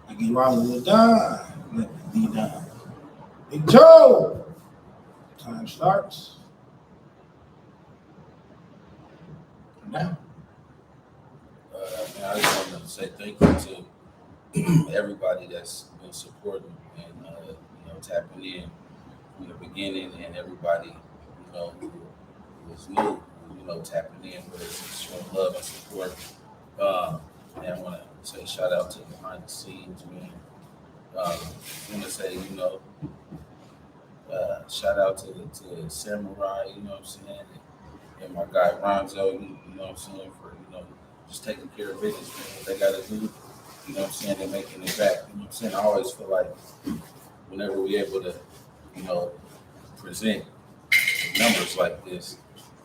I get Ronzo the Don. Let me be done. Big Joe. Time starts now. Man, I just wanted to say thank you to everybody that's been supporting and tapping in from the beginning, and everybody who was new, tapping in with us, showing love and support. And I want to say shout out to behind the scenes, man. I want to say shout out to Samurai, you know what I'm saying, and my guy Ronzo, you know what I'm saying, for just taking care of business, man. What they got to do, you know what I'm saying, they're making it back. You know what I'm saying? I always feel like whenever we're able to, present numbers like this,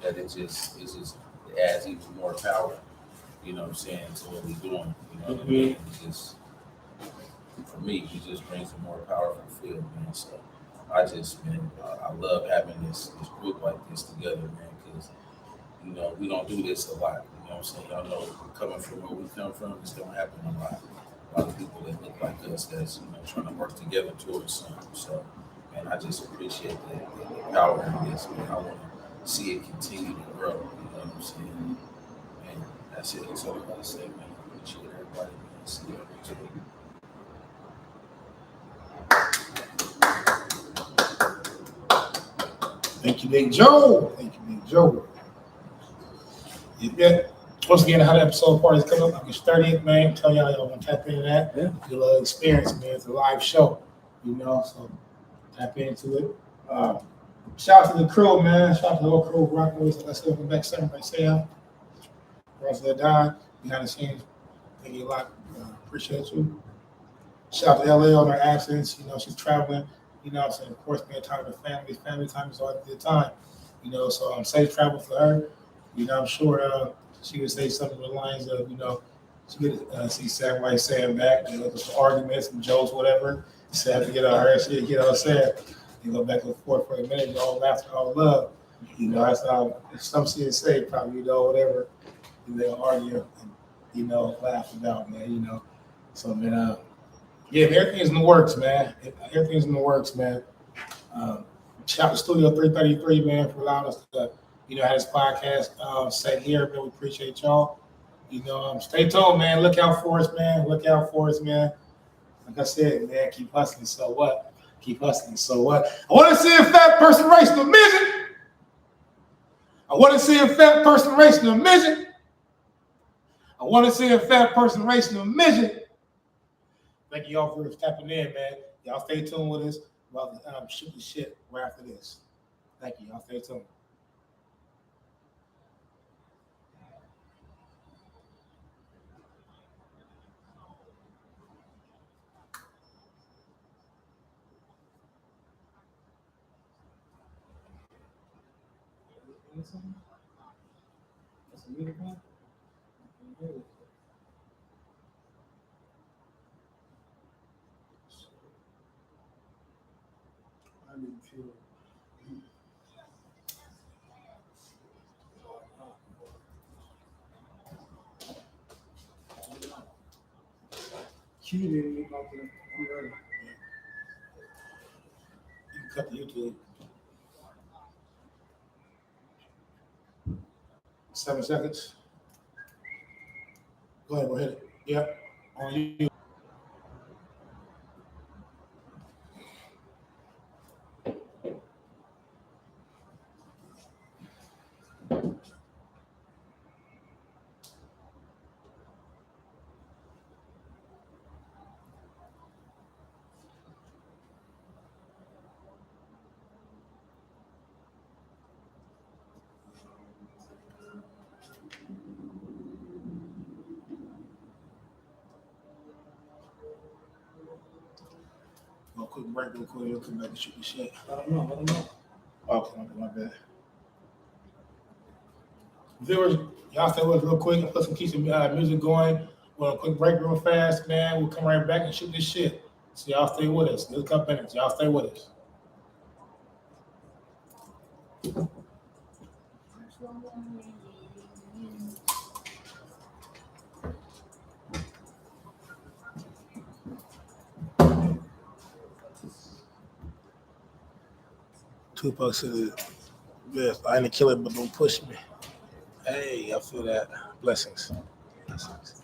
that it adds even more power, you know what I'm saying, to what we're doing. You know what I mean? It just, for me, it just brings a more powerful feel, man. So I love having this group like this together, man, because we don't do this a lot. You know what I'm saying? Y'all know, coming from where we come from, this don't happen a lot. A lot of people that look like us that's trying to work together towards something. So, man, I just appreciate the power in this, man. I want to see it continue to grow. You know what I'm saying? And that's it. That's all I gotta say, man. Appreciate everybody, man. See you next week. Thank you, Big Joe. Thank you, Big Joe. Yeah. Once again, how the episode party is coming up, August 30th, man. Tell y'all want to tap into that. Yeah. You'll experience, man. It's a live show, so tap into it. Shout out to the crew, man. Shout out to the whole crew. Rockboys, let's go back center by Sam. Ronzo the Don, behind the scenes. Thank you a lot. Appreciate you. Shout out to LA on her absence. She's traveling. So of course, being time with family. Family time is always a good time. So safe travel for her. I'm sure she would say something along the lines of, she could see Sam back. There's some arguments and jokes, whatever. She had to get on her. She get upset. Go back and forth for a minute. All laughter, all love. That's how some shit say probably. Whatever. They'll argue and laugh about, man. So man, yeah, everything's in the works, man. Everything's in the works, man. Shout out to Studio 333, man, for allowing us to, have this podcast set here, man. We appreciate y'all. Stay tuned, man. Look out for us, man. Look out for us, man. Like I said, man, keep hustling. So what? Keep hustling. So what? I want to see a fat person racing a midget. I want to see a fat person racing a midget. I want to see a fat person racing a midget. Thank you all for tapping in, man. Y'all stay tuned with us about the shoot the shit right after this. Thank you. Y'all stay tuned. That's a unicorn? I didn't feel. Q didn't look like that. I'm ready. You can cut the YouTube. 7 seconds. Go ahead, hit it. Yep. On you. break real quick. We'll come back and shoot the shit. I don't know. Okay, my bad. Viewers, y'all stay with us real quick and keep some music going. We'll quick break real fast, man. We'll come right back and shoot this shit. So y'all stay with us. Little couple minutes. Y'all stay with us. Tupac said, "Yes, I ain't a killer, but don't push me." Hey, I feel that. Blessings. Blessings.